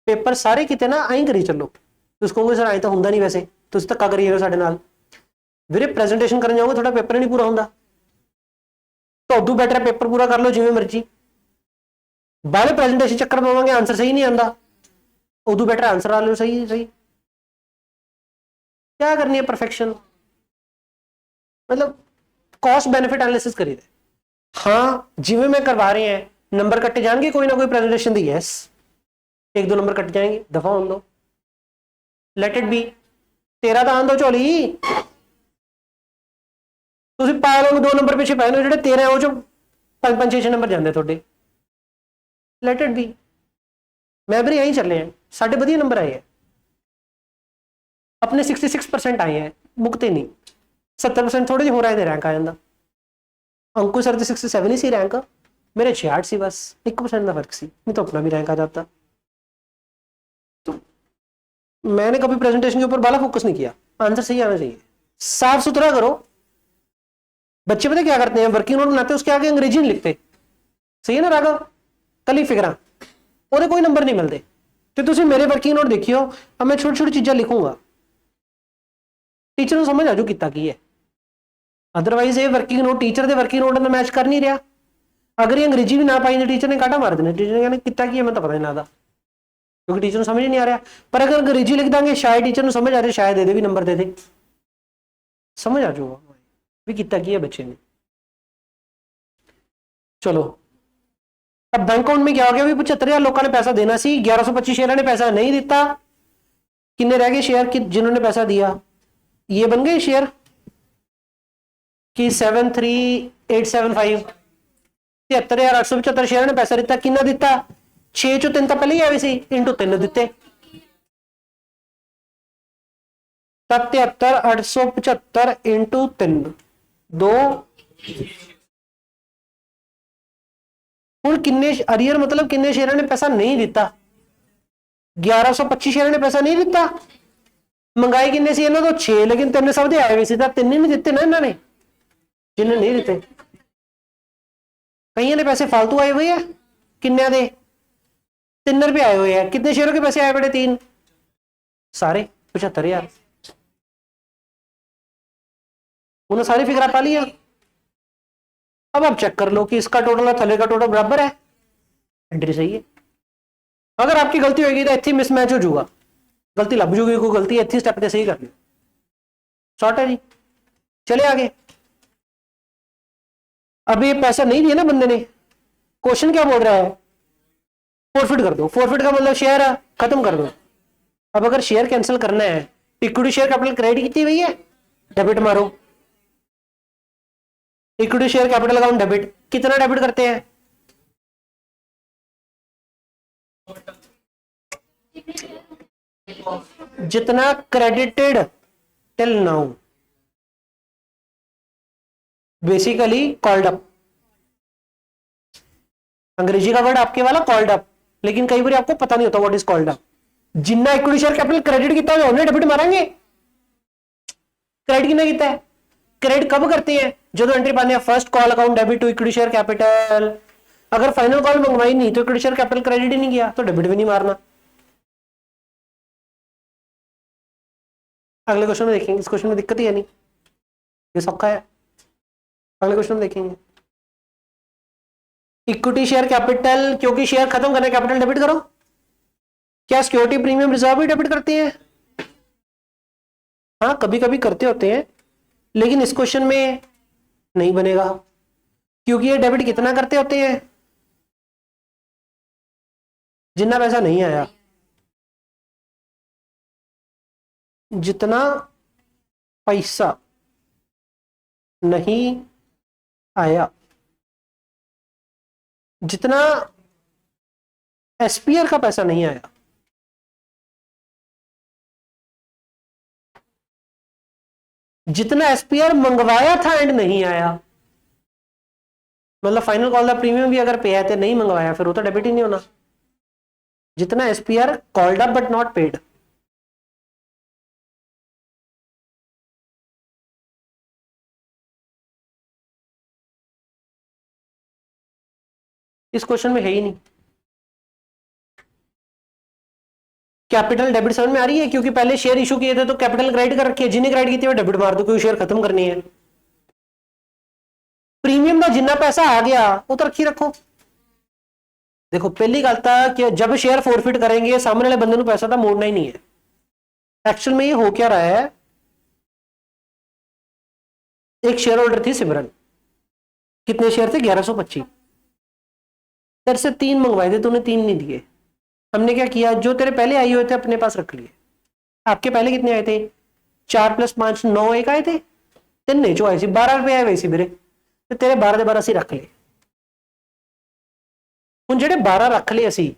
A: पेपर सारे किते ना आई करी चलो, ਤੁਸੀਂ ਕਹੋਗੇ ਸਰ ਐਂ ਤਾਂ ਹੁੰਦਾ ਨਹੀਂ, ਵੈਸੇ ਤੁਸੀਂ ਧੱਕਾ ਕਰੀ ਜਾਓ ਸਾਡੇ ਨਾਲ। ਵੀਰੇ ਪ੍ਰੈਜੈਂਟੇਸ਼ਨ ਕਰਨ ਜਾਓਗੇ ਤੁਹਾਡਾ ਪੇਪਰ ਨਹੀਂ ਪੂਰਾ ਹੁੰਦਾ ਤਾਂ ਉਦੋਂ ਬੈਟਰ ਪੇਪਰ ਪੂਰਾ ਕਰ ਲਓ ਜਿਵੇਂ ਮਰਜ਼ੀ। ਬਾਅਦ ਪ੍ਰੈਜੈਂਟੇਸ਼ਨ ਚੱਕਰ ਪਾਵਾਂਗੇ ਆਨਸਰ ਸਹੀ ਨਹੀਂ ਆਉਂਦਾ, ਉਦੋਂ ਬੈਟਰ आंसर आ लो सही सही। क्या करनी है परफेक्शन, मतलब कॉस्ट बेनिफिट एनालिसिस करी दे। हाँ जिਵੇਂ मैं करवा रहे हैं नंबर कट्टे जाएंगे, कोई ना कोई प्रेजेंटेशन दी यस 1-2 नंबर कट जाएंगे, दफा होने दो, लेट इट बी। तेरा तो आन दो झोली, ਤੁਸੀਂ ਪਾ ਲਓ 2 ਨੰਬਰ ਪਿੱਛੇ ਪੈ ਨੇ ਜਿਹੜੇ 13 ਉਹ ਚੋਂ 5-5 6 ਨੰਬਰ ਜਾਂਦੇ ਤੁਹਾਡੇ, ਲੈਟ ਇਟ ਬੀ। मैं भी यही चल रहे हैं, साढ़े बढ़िया नंबर आए हैं, अपने 66% आए हैं, मुकते नहीं। 70% थोड़े हो रहा है रैंक आ जाता। अंकुर सर तो 67 ही सी रैंक, मेरे 66 सी, बस 1% का फर्क सी, नहीं तो अपना भी रैंक आ जाता। तो मैंने कभी प्रेजेंटेशन के ऊपर बाला फोकस नहीं किया, आंसर सही आना चाहिए, साफ सुथरा करो। बच्चे पता क्या करते हैं, वर्किंग नोट बनाते हैं उसके आगे अंग्रेजी नहीं लिखते, सही है ना राघव, कल ही फिक्रा ਉਹਦੇ ਕੋਈ ਨੰਬਰ ਨਹੀਂ ਮਿਲਦੇ। ਤੇ ਤੁਸੀਂ ਮੇਰੇ ਵਰਕਿੰਗ ਨੋਟ ਦੇਖਿਓ, अब मैं छोटी छोटी चीजें लिखूंगा, टीचर ਨੂੰ समझ आ जाओ कितना की है। अदरवाइज ये वर्किंग नोट टीचर ਦੇ वर्किंग नोट ਨਾਲ मैच कर नहीं रहा। अगर ये अंग्रेजी भी ना पाई तो टीचर ने काटा मार देना, टीचर ने कहना कितना की है मैं तो पता नहीं लगता, क्योंकि टीचर ਨੂੰ समझ नहीं आ रहा। पर अगर अंग्रेजी लिख देंगे शायद टीचर ਨੂੰ समझ आ जाए, शायद दे दे भी नंबर दे दे, समझ आ जाओ भी कितना की है बच्चे ने। चलो अब बैंक अकाउंट में क्या हो गया, 75,000 लोगों ने पैसा देना सी, 1125 शेयर ने पैसा नहीं दिता, किन्ने रह गए शेयर कि जिन्होंने पैसा दिया, ये बन गए शेयर कि 73875, 73,875 शेयर ने पैसा दिता, किन्ना दिता 6 चो 3 तो पहले ही आए सी, इंटू 3 दिते, 73,875 इंटू 3 2। ਹੁਣ ਕਿੰਨੇ ਅਰੀਅਰ मतलब किन्ने शेयर ने पैसा नहीं दिता, 1125 शेयर ने पैसा नहीं दिता। मंगाई किन्ने सी इन्हों तो 6, लेकिन 3 सब दे आए हुए सी, 3 ही नहीं दिते ना इन्होंने, जिन्हें नहीं दिते। कई ने पैसे फालतू आए हुए हैं, किन्ने दे 3 रुपए आए हुए हैं, कितने शेयरों के पैसे आए बड़े 3, सारे 75,000। उन्होंने सारी फिगर पा लिया। अब आप चेक कर लो कि इसका टोटल और थले का टोटल बराबर है, एंट्री सही है। अगर आपकी गलती होगी तो इतनी मिसमैच हो जाएगा, गलती लग जूगी, कोई गलती इतनी स्टेप पे सही कर लो, शॉर्ट है जी। चले आगे। अब ये पैसा नहीं दिया ना बंदे ने, क्वेश्चन क्या बोल रहा है, फोरफिट कर दो। फोरफिट का मतलब शेयर खत्म कर दो। अब अगर शेयर कैंसिल करना है, इक्विटी शेयर कैपिटल क्रेडिट कितनी हुई है, डेबिट मारो, equity share capital account debit, कितना डेबिट करते हैं, जितना credited till now, basically called up. अंग्रेजी का वर्ड आपके वाला कॉल्ड अप, लेकिन कई बार आपको पता नहीं होता what is called up. Jinnah equity share capital credit किया हुआ उन्हें डेबिट मारेंगे। क्रेडिट कितना किया है, क्रेडिट कब करते हैं, जो एंट्री पाने हैं first call account debit to equity share capital. अगर फाइनल कॉल मंगवाई नहीं तो इक्विटी शेयर कैपिटल क्रेडिट ही नहीं किया तो डेबिट भी नहीं मारना। अगले क्वेश्चन में देखेंगे, इस क्वेश्चन में दिक्कत ही है नहीं, ये सौखा है। अगले क्वेश्चन में देखेंगे इक्विटी शेयर कैपिटल, क्योंकि शेयर खत्म करने कैपिटल डेबिट करो। क्या सिक्योरिटी प्रीमियम रिजर्व भी डेबिट करते हैं, हाँ कभी कभी करते होते हैं, लेकिन इस क्वेश्चन में नहीं बनेगा, क्योंकि ये डेबिट कितना करते होते हैं, जितना पैसा नहीं आया, जितना पैसा नहीं आया, जितना एसपीआर का पैसा नहीं आया, जितना एसपीआर मंगवाया था एंड नहीं आया, मतलब फाइनल कॉल द प्रीमियम भी अगर पे है तो नहीं मंगवाया फिर वो तो डेबिट ही नहीं होना, जितना SPR called up but not paid. इस क्वेश्चन में है ही नहीं। कैपिटल डेबिट समझ में आ रही है, क्योंकि पहले शेयर इशू किए थे तो कैपिटल क्रेडिट कर रखी है, जिन्हें क्रेडिट की थी वो डेबिट मार दो क्योंकि शेयर खत्म करनी है। प्रीमियम का जितना पैसा आ गया वो तो रखी रखो। देखो पहली गल था कि जब शेयर फोरफिट करेंगे सामने वाले बंदे को पैसा तो मोड़ना ही नहीं है। एक्चुअल में ये हो क्या रहा है, एक शेयर होल्डर थी सिमरन, कितने शेयर थे 1125, तेरे से 3 मंगवाए थे, तूने 3 नहीं दिए। हमने क्या किया, जो तेरे पहले आए हुए थे अपने पास रख लिए। आपके पहले कितने आए थे, 4 + 5 9 एक आए थे, 3 नहीं जो आए सी 12 रुपए आए वैसे मेरे, तो तेरे 12 ਦੇ 12 ਅਸੀਂ ਰੱਖ ਲਏ। ਹੁਣ ਜਿਹੜੇ 12 ਰੱਖ ਲਏ ਅਸੀਂ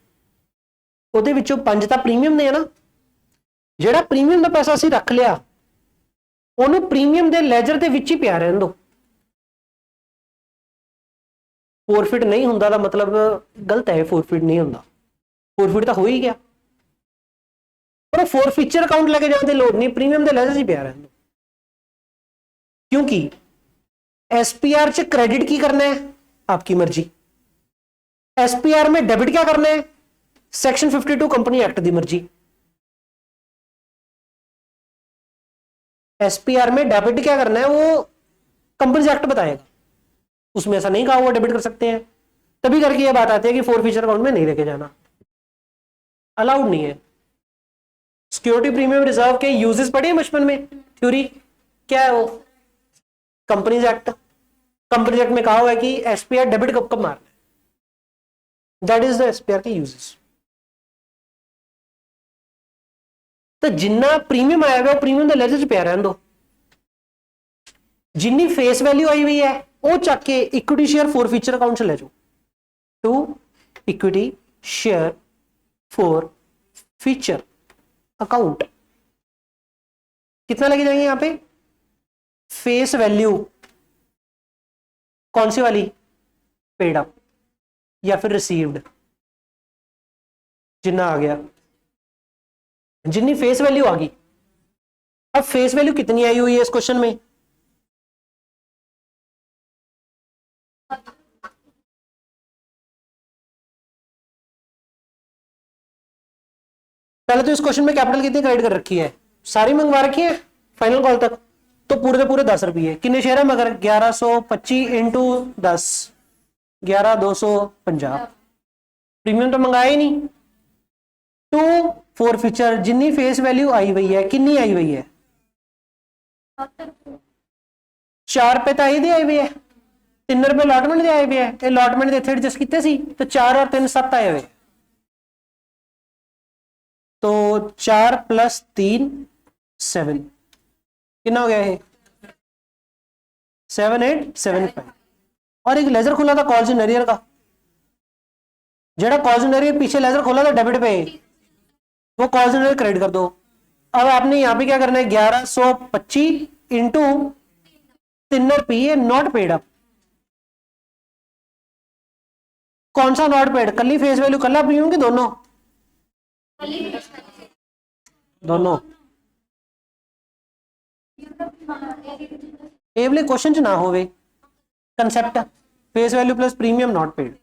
A: ਉਹਦੇ ਵਿੱਚੋਂ 5 ਤਾਂ ਪ੍ਰੀਮੀਅਮ ਨੇ ਨਾ, ਜਿਹੜਾ ਪ੍ਰੀਮੀਅਮ ਦਾ ਪੈਸਾ ਅਸੀਂ ਰੱਖ ਲਿਆ ਉਹਨੂੰ ਪ੍ਰੀਮੀਅਮ ਦੇ ਲੈਜਰ ਦੇ ਵਿੱਚ ਹੀ ਪਿਆ ਰਹਿਣ ਦਿਓ। ਫੋਰਫਿਟ ਨਹੀਂ ਹੁੰਦਾ ਦਾ मतलब गलत है, फॉरफिट नहीं ਹੁੰਦਾ, फॉरफिट तो हो ही गया, पर फॉरफिचर अकाउंट लेके जाने की लोड़ नहीं, प्रीमियम के लेजर ही पिया रहने दो। क्योंकि एसपीआर च क्रेडिट की करना है आपकी मर्जी, एसपीआर में डेबिट क्या करना है सेक्शन 52 कंपनी एक्ट की मर्जी। एसपीआर में डेबिट क्या करना है वो कंपनी एक्ट बताएगा, उसमें ऐसा नहीं कहा वो डेबिट कर सकते हैं, तभी करके ये बात आती है कि फॉरफिचर अकाउंट में नहीं लेके जाना, अलाउड नहीं है। सिक्योरिटी प्रीमियम रिजर्व के यूजेस पढ़े बचपन में थ्योरी, क्या है वो, कंपनीज एक्ट। कंपनीज एक्ट में कहा हुआ है कि एसपीआर डेबिट कब कब मारना है, दैट इज द एसपीआर के यूजेस। तो जिन्ना प्रीमियम आया हुआ प्रीमियम के लेजर च पिया रहने दो, जिन्नी फेस वैल्यू आई हुई है वो चक के इक्विटी शेयर फॉरफिचर अकाउंट से ले जाओ, to equity share forfeiture account. कितना लेके जाएंगे यहां पे, फेस वैल्यू कौन सी वाली, पेड अप या फिर रिसीव्ड, जितना आ गया, जितनी फेस वैल्यू आ गई। अब फेस वैल्यू कितनी आई हुई है इस क्वेश्चन में, पहले तो इस क्वेश्चन में कैपिटल कितनी क्रेडिट कर रखी है, सारी मंगवा रखी है फाइनल कॉल तक, तो पूरे के पूरे 10 रुपये, कितने शेयर है मगर 1125 इंटू 10 11250, प्रीमियम तो मंगाया ही नहीं। टू फॉरफिचर जितनी फेस वैल्यू आई हुई है, कितनी आई हुई है 4 रुपए तो आई दी आई हुई है, 3 रुपए अलॉटमेंट दे आए हुए है, अलॉटमेंट दे इत्थे एडजस्ट कीते सी तो 4 और 3 7 आए हुए, तो 4 + 3 7, कितना हो गया है 7875। और एक लेजर खुला था कॉल्स नरियर का, जेड़ा कॉल्स नरियर पीछे लेजर खोला था डेबिट पे, वो कॉल्स नरियर क्रेडिट कर दो। अब आपने यहां पे क्या करना है 1125 इंटू 3 रुपये नॉट पेड अप, कौन सा नॉट पेड, कली फेस वैल्यू कला प्रीमियम की दोनों, दोनों ये वाले क्वेश्चन च ना होवे concept face value plus premium not paid,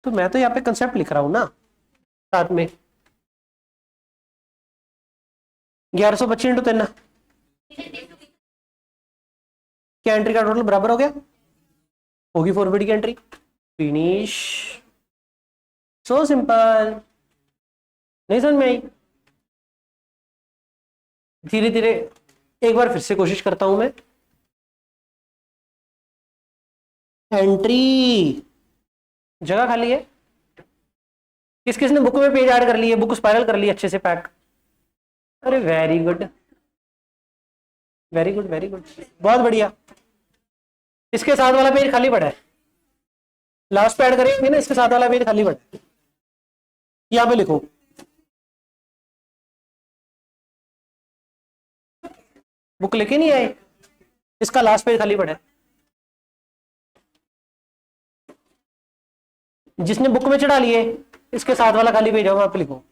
A: तो मैं तो यहाँ पे कंसेप्ट लिख रहा हूं ना साथ में। 1125 इंटू 3, क्या एंट्री का टोटल बराबर हो गया, होगी फॉरवर्ड की एंट्री, फिनिश, सो सिंपल। नहीं समझ में आई, धीरे धीरे एक बार फिर से कोशिश करता हूं मैं। एंट्री जगह खाली है, किस किसने बुक में पेज ऐड कर लिए, बुक स्पाइरल कर ली अच्छे से पैक, अरे very good very good very good, बहुत बढ़िया। इसके साथ वाला पेज खाली पड़ा है, लास्ट पे ऐड करेंगे ना, इसके साथ वाला पेज खाली पड़ा है, यहां पे लिखो बुक लेके नहीं आए, इसका लास्ट पेज खाली पड़ा है। जिसने बुक में चढ़ा लिए इसके साथ वाला खाली पेज है वहां पे लिखो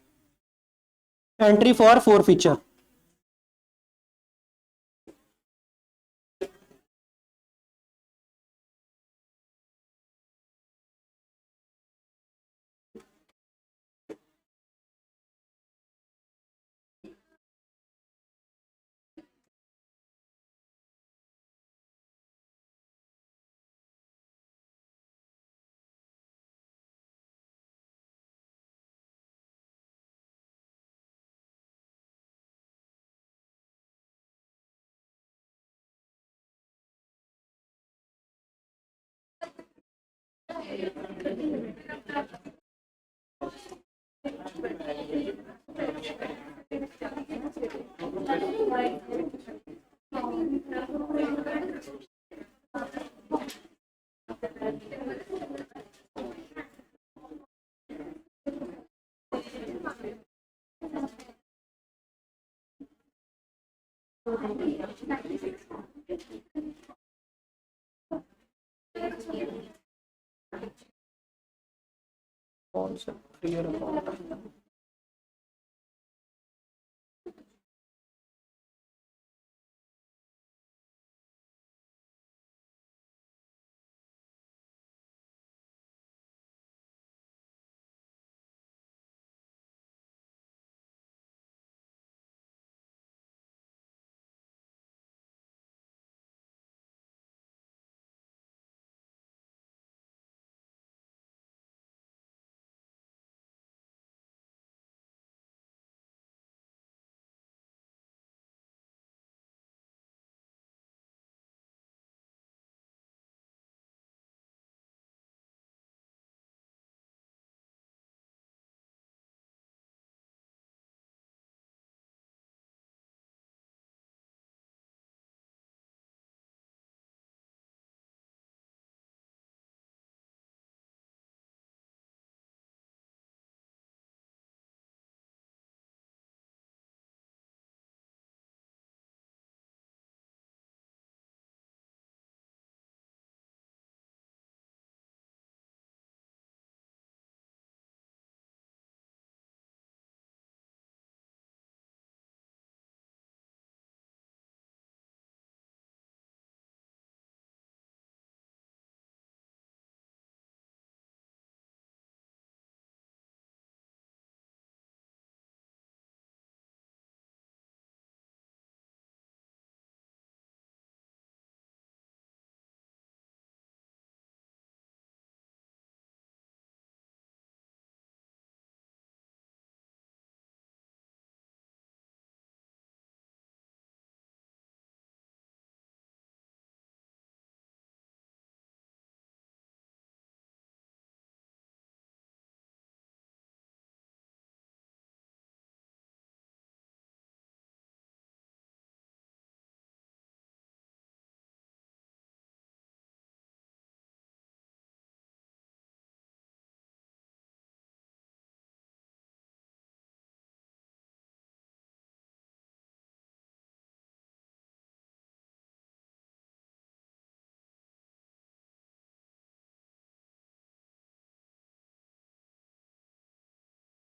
A: एंट्री फॉर फोर फीचर। कौन सा क्लियर अकाउंट?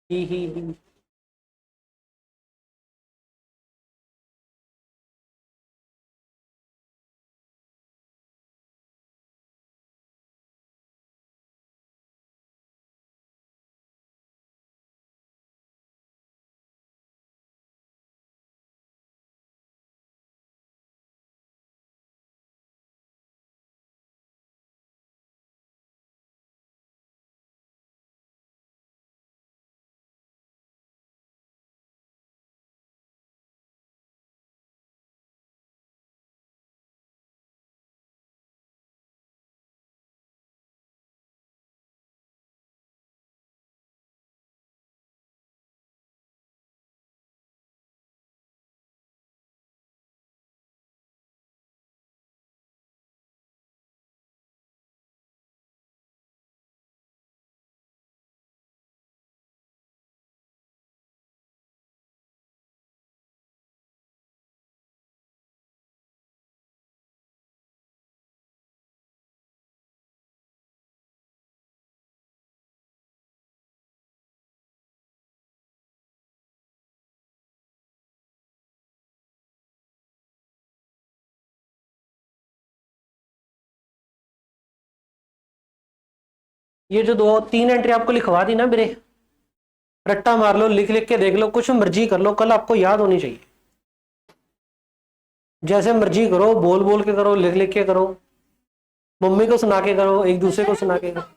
A: ही ये जो 2-3 एंट्री आपको लिखवा दी ना मेरे, रट्टा मार लो, लिख लिख के देख लो, कुछ मर्जी कर लो, कल आपको याद होनी चाहिए। जैसे मर्जी करो, बोल बोल के करो, लिख लिख के करो, मम्मी को सुना के करो, एक दूसरे को सुना के करो।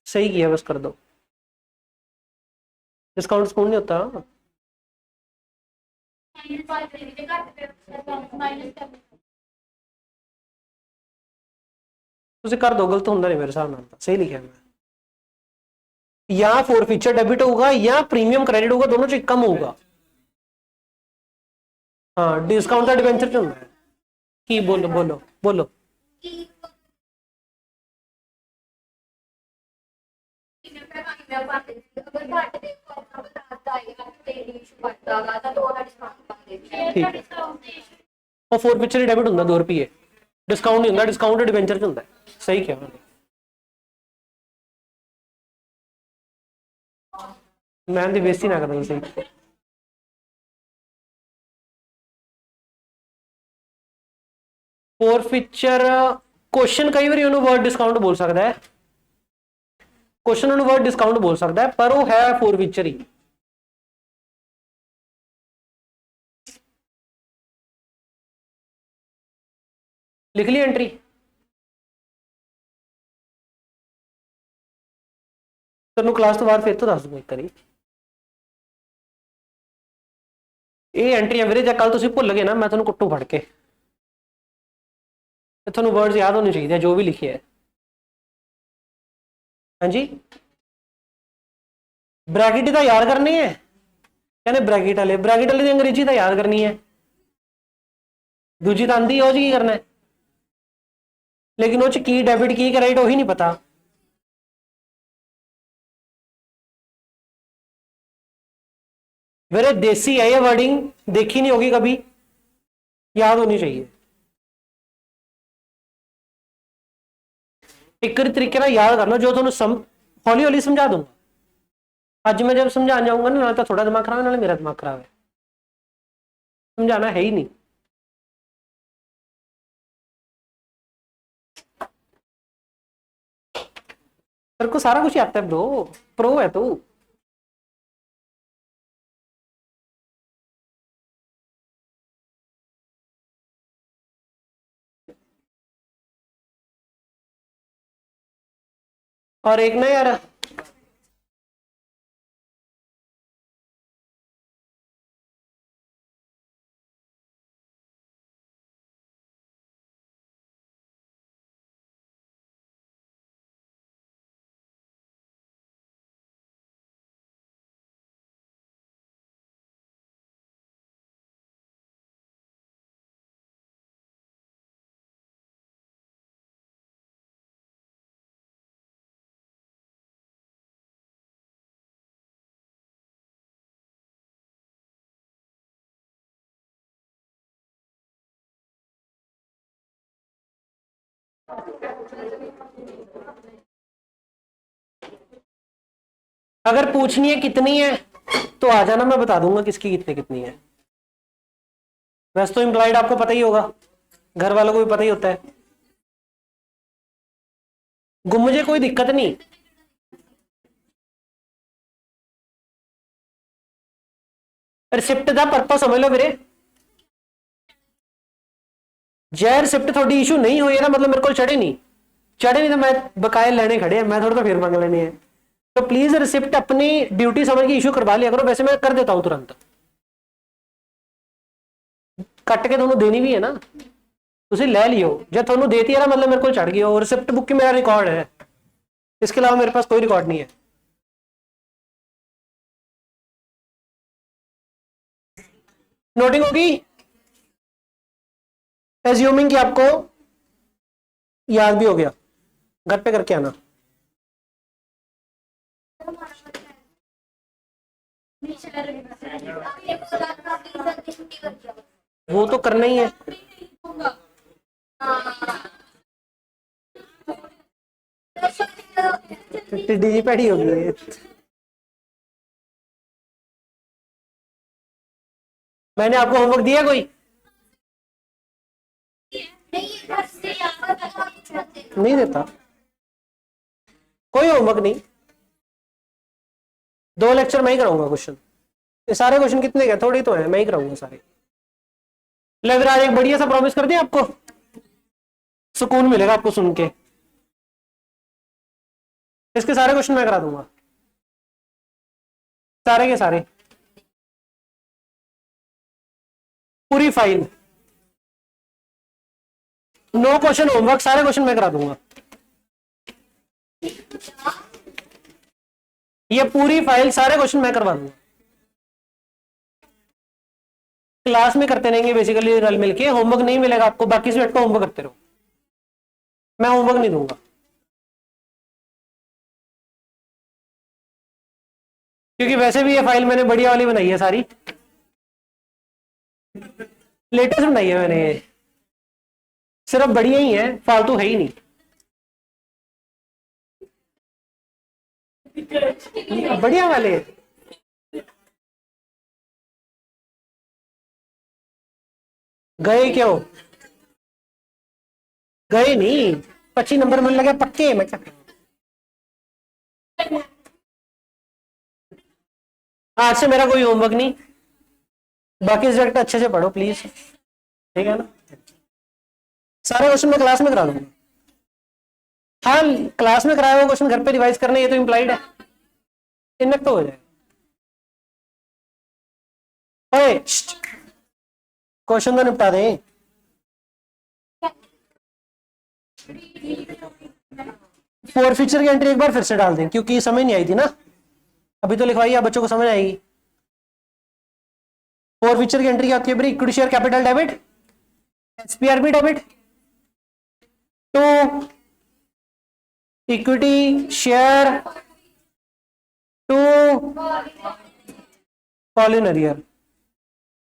A: सही किया, बस कर दो। डिस्काउंट डिस्काउंट नहीं होता। तुझे कर दो, गलत होता नहीं मेरे हिसाब नाल, सही लिखा है मैं। या फोर फीचर डेबिट होगा या प्रीमियम क्रेडिट होगा, दोनों से कम होगा। हाँ, डिस्काउंट का डिबेंचर क्यों है कि बोलो बोलो बोलो। ठीक है, और फोर फीचर डेबिट होता 2 रुपये, डिस्काउंट नहीं होता, डिस्काउंट डिबेंचर च होता है। सही क्या मैं दी बेइज्जती ना करना। सही, फोर फीचर क्वेश्चन कई बार ਉਹਨੂੰ वर्ड डिस्काउंट बोल सकता है, क्वेश्चन ਉਹਨੂੰ वर्ड डिस्काउंट बोल सकता है, पर वो है फोर फीचर ही। लिख ली एंट्री। तेन क्लास तो बाद फिर तो दस दूंगा एक बारी। ये एंट्रियां वीरे जब कल तुम भुल गए ना, मैं तुम्हें कुट्टू फड़ के। थोनू वर्ड्स याद होने चाहिए जो भी लिखे है। हाँ जी, ब्रैकेट तो याद करनी है, कहने ब्रैकेट वाले अंग्रेजी तो याद करनी है, दूजी तो आंधी है, की करना है, लेकिन वो की डेबिट की क्रेडिट वही नहीं पता। मेरे देसी है ये वर्डिंग, देखी नहीं होगी कभी, याद होनी चाहिए। एक तरीके ना याद करना जो तुम हौली हौली समझा दूंगा। आज मैं जब समझा जाऊंगा ना तो थोड़ा दिमाग खराब है, ना मेरा दिमाग खराब है, समझाना है ही नहीं। तेरे को सारा कुछ आता है ब्रो, प्रो है तू। और एक ना यार, अगर पूछनी है कितनी है तो आ जाना, मैं बता दूंगा किसकी कितनी कितनी है। वैसे तो इम्प्लॉइड आपको पता ही होगा, घर वालों को भी पता ही होता है। मुझे कोई दिक्कत नहीं, रिसिप्ट का पर्पस समझ लो मेरे। जै रिसिप्ट थोड़ी इशू नहीं हुई है ना, मतलब मेरे को चढ़े नहीं, चढ़े नहीं तो मैं बकाए लेने खड़े हैं, मैं थोड़ा तो फिर मांग लेने हैं। तो प्लीज रिसिप्ट अपनी ड्यूटी समझ के इशू करवा लिया करो, वैसे मैं कर देता हूं तुरंत, कट के दोनों देनी भी है ना, तुम ले लियो, जब थोनू देती है ना मतलब मेरे को चढ़ गई। और रिसिप्ट बुक की मेरा रिकॉर्ड है, इसके अलावा मेरे पास कोई रिकॉर्ड नहीं है। नोटिंग होगी, एज्यूमिंग कि आपको याद भी हो गया, घर पे करके आना। वो तो करना ही है, टिड्डी जी पैड़ी हो गई है। मैंने आपको होमवर्क दिया कोई? नहीं देता, कोई होमवर्क नहीं, 2 लेक्चर मैं ही कराऊंगा क्वेश्चन। ये सारे क्वेश्चन कितने के थोड़ी तो है, मैं ही कराऊंगा सारे। लग रहा है एक बढ़िया सा प्रॉमिस कर दिया आपको, सुकून मिलेगा आपको सुन के। इसके सारे क्वेश्चन मैं करा दूंगा, सारे के सारे, पूरी फाइल, नो क्वेश्चन होमवर्क, सारे क्वेश्चन मैं करा दूंगा। ये पूरी फाइल सारे क्वेश्चन मैं करवा दूंगा। क्लास में करते रहेंगे बेसिकली रल मिलके, होमवर्क नहीं मिलेगा आपको, बाकी सब्जेक्ट का होमवर्क करते रहो, मैं होमवर्क नहीं दूंगा। क्योंकि वैसे भी ये फाइल मैंने बढ़िया वाली बनाई है, सारी लेटेस्ट बनाई है मैंने, ये सिर्फ बढ़िया ही है, फालतू है ही नहीं। बढ़िया वाले गए क्यों, गए नहीं, 25 नंबर मिलने लगे पक्के, मैं क्या आज से मेरा कोई होमवर्क नहीं, बाकी सब्जेक्ट अच्छे से पढ़ो प्लीज, ठीक है ना। सारे क्वेश्चन मैं क्लास में करा दूंगा। हाँ, क्लास में कराया हुआ क्वेश्चन घर पे रिवाइज करना, ये तो इम्प्लाइड है, इनक तो हो जाए। क्वेश्चन तो निपटा दें। फोर फीचर की एंट्री एक बार फिर से डाल दें, क्योंकि समझ नहीं आई थी ना, अभी तो लिखवाई, आप बच्चों को समझ आएगी। फोर फीचर की एंट्री क्या होती है? Equity share capital debit, SPRB debit, to equity share to calls in arrear,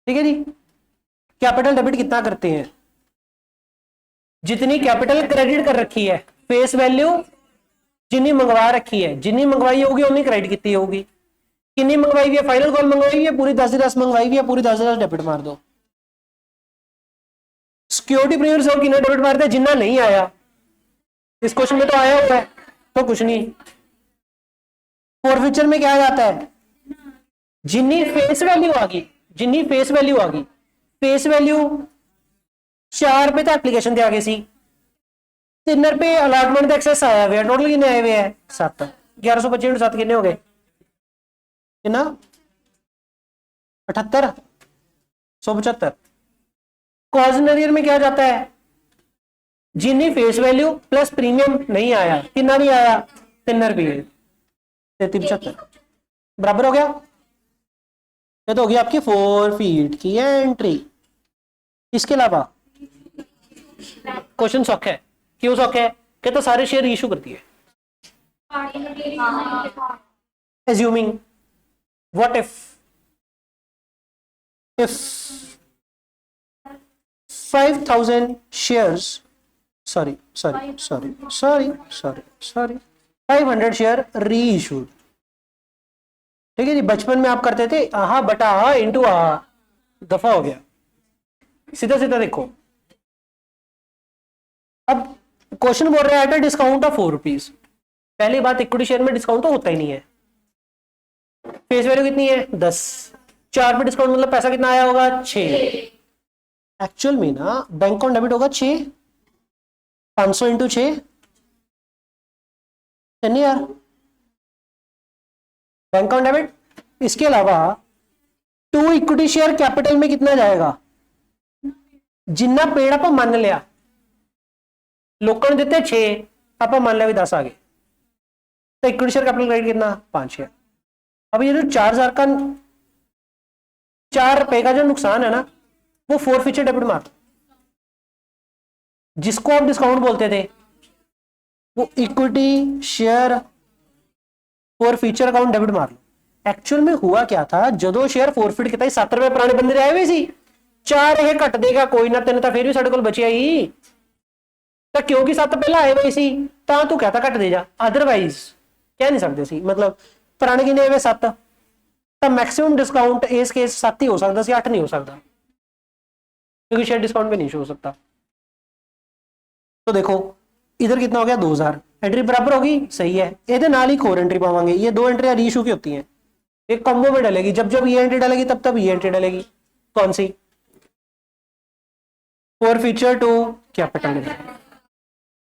A: ठीक है जी। कैपिटल डेबिट कितना करते हैं? जितनी कैपिटल क्रेडिट कर रखी है, फेस वैल्यू जितनी मंगवा रखी है, जितनी मंगवाई होगी उतनी क्रेडिट कितनी होगी, कितनी मंगवाई हुई है, फाइनल कॉल मंगवाई हुई है, पूरी 10 मंगवाई हुई है, पूरी 10 डेबिट मार दो। सिक्योरिटी प्रीमियम से कितना डेबिट मारते हैं? जितना नहीं आया, इस क्वेश्चन में तो आया हुआ है तो कुछ नहीं। फॉरफीचर में क्या आ जाता है? जितनी फेस वैल्यू आ गई, जितनी फेस वैल्यू आ गई, फेस वैल्यू 4 रुपए तो एप्लीकेशन दे आगे सी, 3 रुपए अलॉटमेंट एक्सेस आया हुआ है, टोटल कितने आए हुए हैं? 7। 1125 7 कितने हो गए? कितना? 78 175। कॉजनरियर में क्या जाता है? जितनी फेस वैल्यू प्लस प्रीमियम नहीं आया, कितना नहीं आया? 3 रुपये, 73 बराबर हो गया। ये तो होगी आपकी 4 फीट की एंट्री। इसके अलावा क्वेश्चन सॉक है, क्यों सॉक है? कि तो सारे शेयर इशू करती है। assuming what if 5,000 shares, sorry 500 share री इशूड, ठीक है जी। बचपन में आप करते थे आहा बटा आ इंटू आ, दफा हो गया, सीधा सीधा देखो। अब क्वेश्चन बोल रहा है at a discount of 4 rupees. पहली बात, इक्विटी शेयर में डिस्काउंट तो होता ही नहीं है। फेस वैल्यू कितनी है? 10। 4 पे डिस्काउंट मतलब पैसा कितना आया होगा? 6। एक्चुअल में ना बैंक ऑन डेबिट होगा 6, 500 इंटू 6 नहीं यार, बैंक ऑन डेबिट। इसके अलावा 2 इक्विटी शेयर कैपिटल में कितना जाएगा? जिन्ना पेड़ आप मान लिया, लोगों ने देते 6, आप मान लिया भी 10 आ गए, तो इक्विटी शेयर कैपिटल क्रेडिट कितना? 5 है। अब ये जो 4,000 का 4 रुपए का जो नुकसान है ना, वो 4 फीचर डेबिट मार, जिसको आप डिस्काउंट बोलते थे, वो equity share 4 feature account debit मार लो। एक्चुअल में हुआ क्या था, जो शेयर 4 फीट किता 7 रुपए पुराने बंदे आए हुए सी, 4 ये घट देगा कोई ना, 3 तो फिर भी साढ़े को बचिया ही, तो क्योंकि 7 पहला आए हुए सी ता तू कहता घट दे जा, अदरवाइज कह नहीं सकते सी। मतलब पुराने किने आए हुए 7, तो मैक्सिमम डिस्काउंट इस केस 7 ही हो सकता सी, 8 नहीं हो सकता, क्योंकि शेयर डिस्काउंट पे नहीं शो हो सकता। तो देखो इधर कितना हो गया 2000, एंट्री बराबर होगी, सही है। ਇਹਦੇ ਨਾਲ ही और एंट्री पावांगे, ये दो एंट्री रीइशू की होती हैं, एक कॉम्बो में डलेगी, जब जब ये एंट्री डलेगी तब तब ये एंट्री डलेगी। कौन सी? Forfeiture to capital.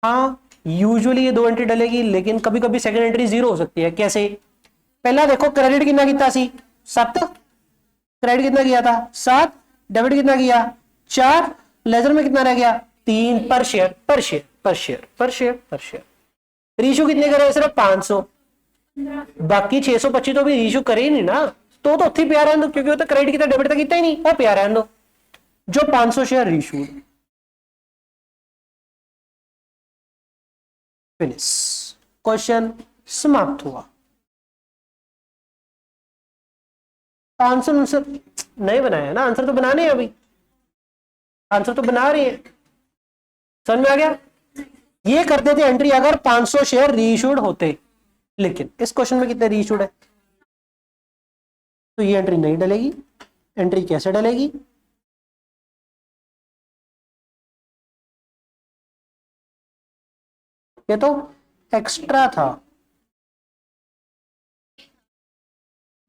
A: हाँ यूजुअली ये दो एंट्री डलेगी, लेकिन कभी कभी सेकंड एंट्री जीरो हो सकती है। कैसे? पहला देखो क्रेडिट कितना कितना सी 7, क्रेडिट कितना किया था 7, डेबिट कितना किया 4, लेजर में कितना रह गया 3, पर शेयर पर शेयर पर शेयर पर शेयर पर शेयर। रीशू कितने करे? सिर्फ 500, बाकी 625 तो भी रीशू करे ही नहीं ना, तो उत्थे प्यार रहने दो, क्योंकि वो तो क्रेडिट कितना डेबिट तो किया ही नहीं, वो प्यार रहने दो। जो 500 शेयर रीशू, फिनिश, क्वेश्चन समाप्त हुआ। आंसर आंसर नहीं बनाया ना, आंसर तो बनाने हैं अभी, आंसर तो बना रही है। समझ में आ गया? ये करते थे एंट्री अगर 500 शेयर रीइशूड होते, लेकिन इस क्वेश्चन में कितने रीइशूड है, तो ये एंट्री नहीं डलेगी। एंट्री कैसे डलेगी? ये तो एक्स्ट्रा था,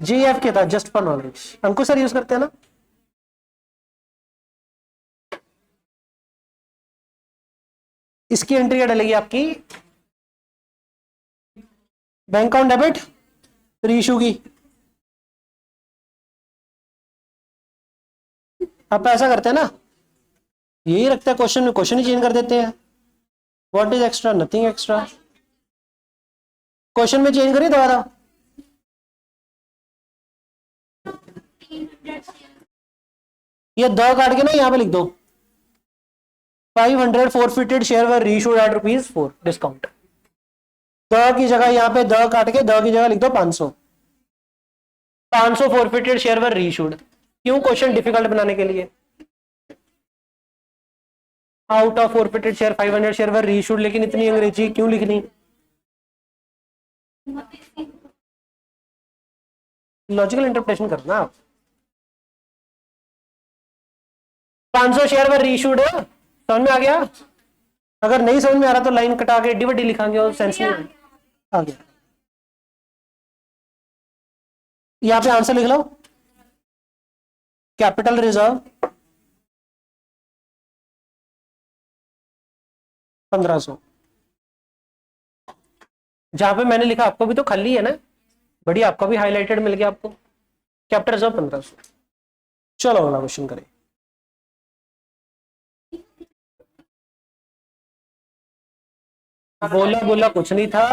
A: जीएफ के था, just for knowledge. Ankush sir use करते हैं ना। इसकी एंट्री क्या डलेगी आपकी? बैंक अकाउंट डेबिट, रीइशू की। आप ऐसा करते हैं ना, यही रखते हैं क्वेश्चन में, क्वेश्चन ही चेंज कर देते हैं। What is extra? Nothing extra. Question में चेंज करिए दोबारा। ये द काट के ना यहां पे लिख दो 500 forfeited share were reissued at ₹4 discount. The की जगह यहां पे द काट के द की जगह लिख दो 500। 500 फोरफिटेड शेयर वर रीइशूड। क्यों? क्वेश्चन डिफिकल्ट बनाने के लिए। Out of forfeited share 500 share were reissued, लेकिन इतनी अंग्रेजी क्यों लिखनी? लॉजिकल इंटरप्रिटेशन करना आप। 500 शेयर वर रीइशूड, समझ में आ गया? अगर नहीं समझ में आ रहा तो लाइन कटा के डिविडी लिखांगे और सेंस नहीं आ गया। यहां पे आंसर लिख लो, कैपिटल रिजर्व 1500। जहां पे मैंने लिखा आपको भी तो खाली है ना, बढ़िया, आपका भी हाईलाइटेड मिल गया आपको। Capital reserve 1500। चलो अगला क्वेश्चन करें। बोला बोला कुछ नहीं था।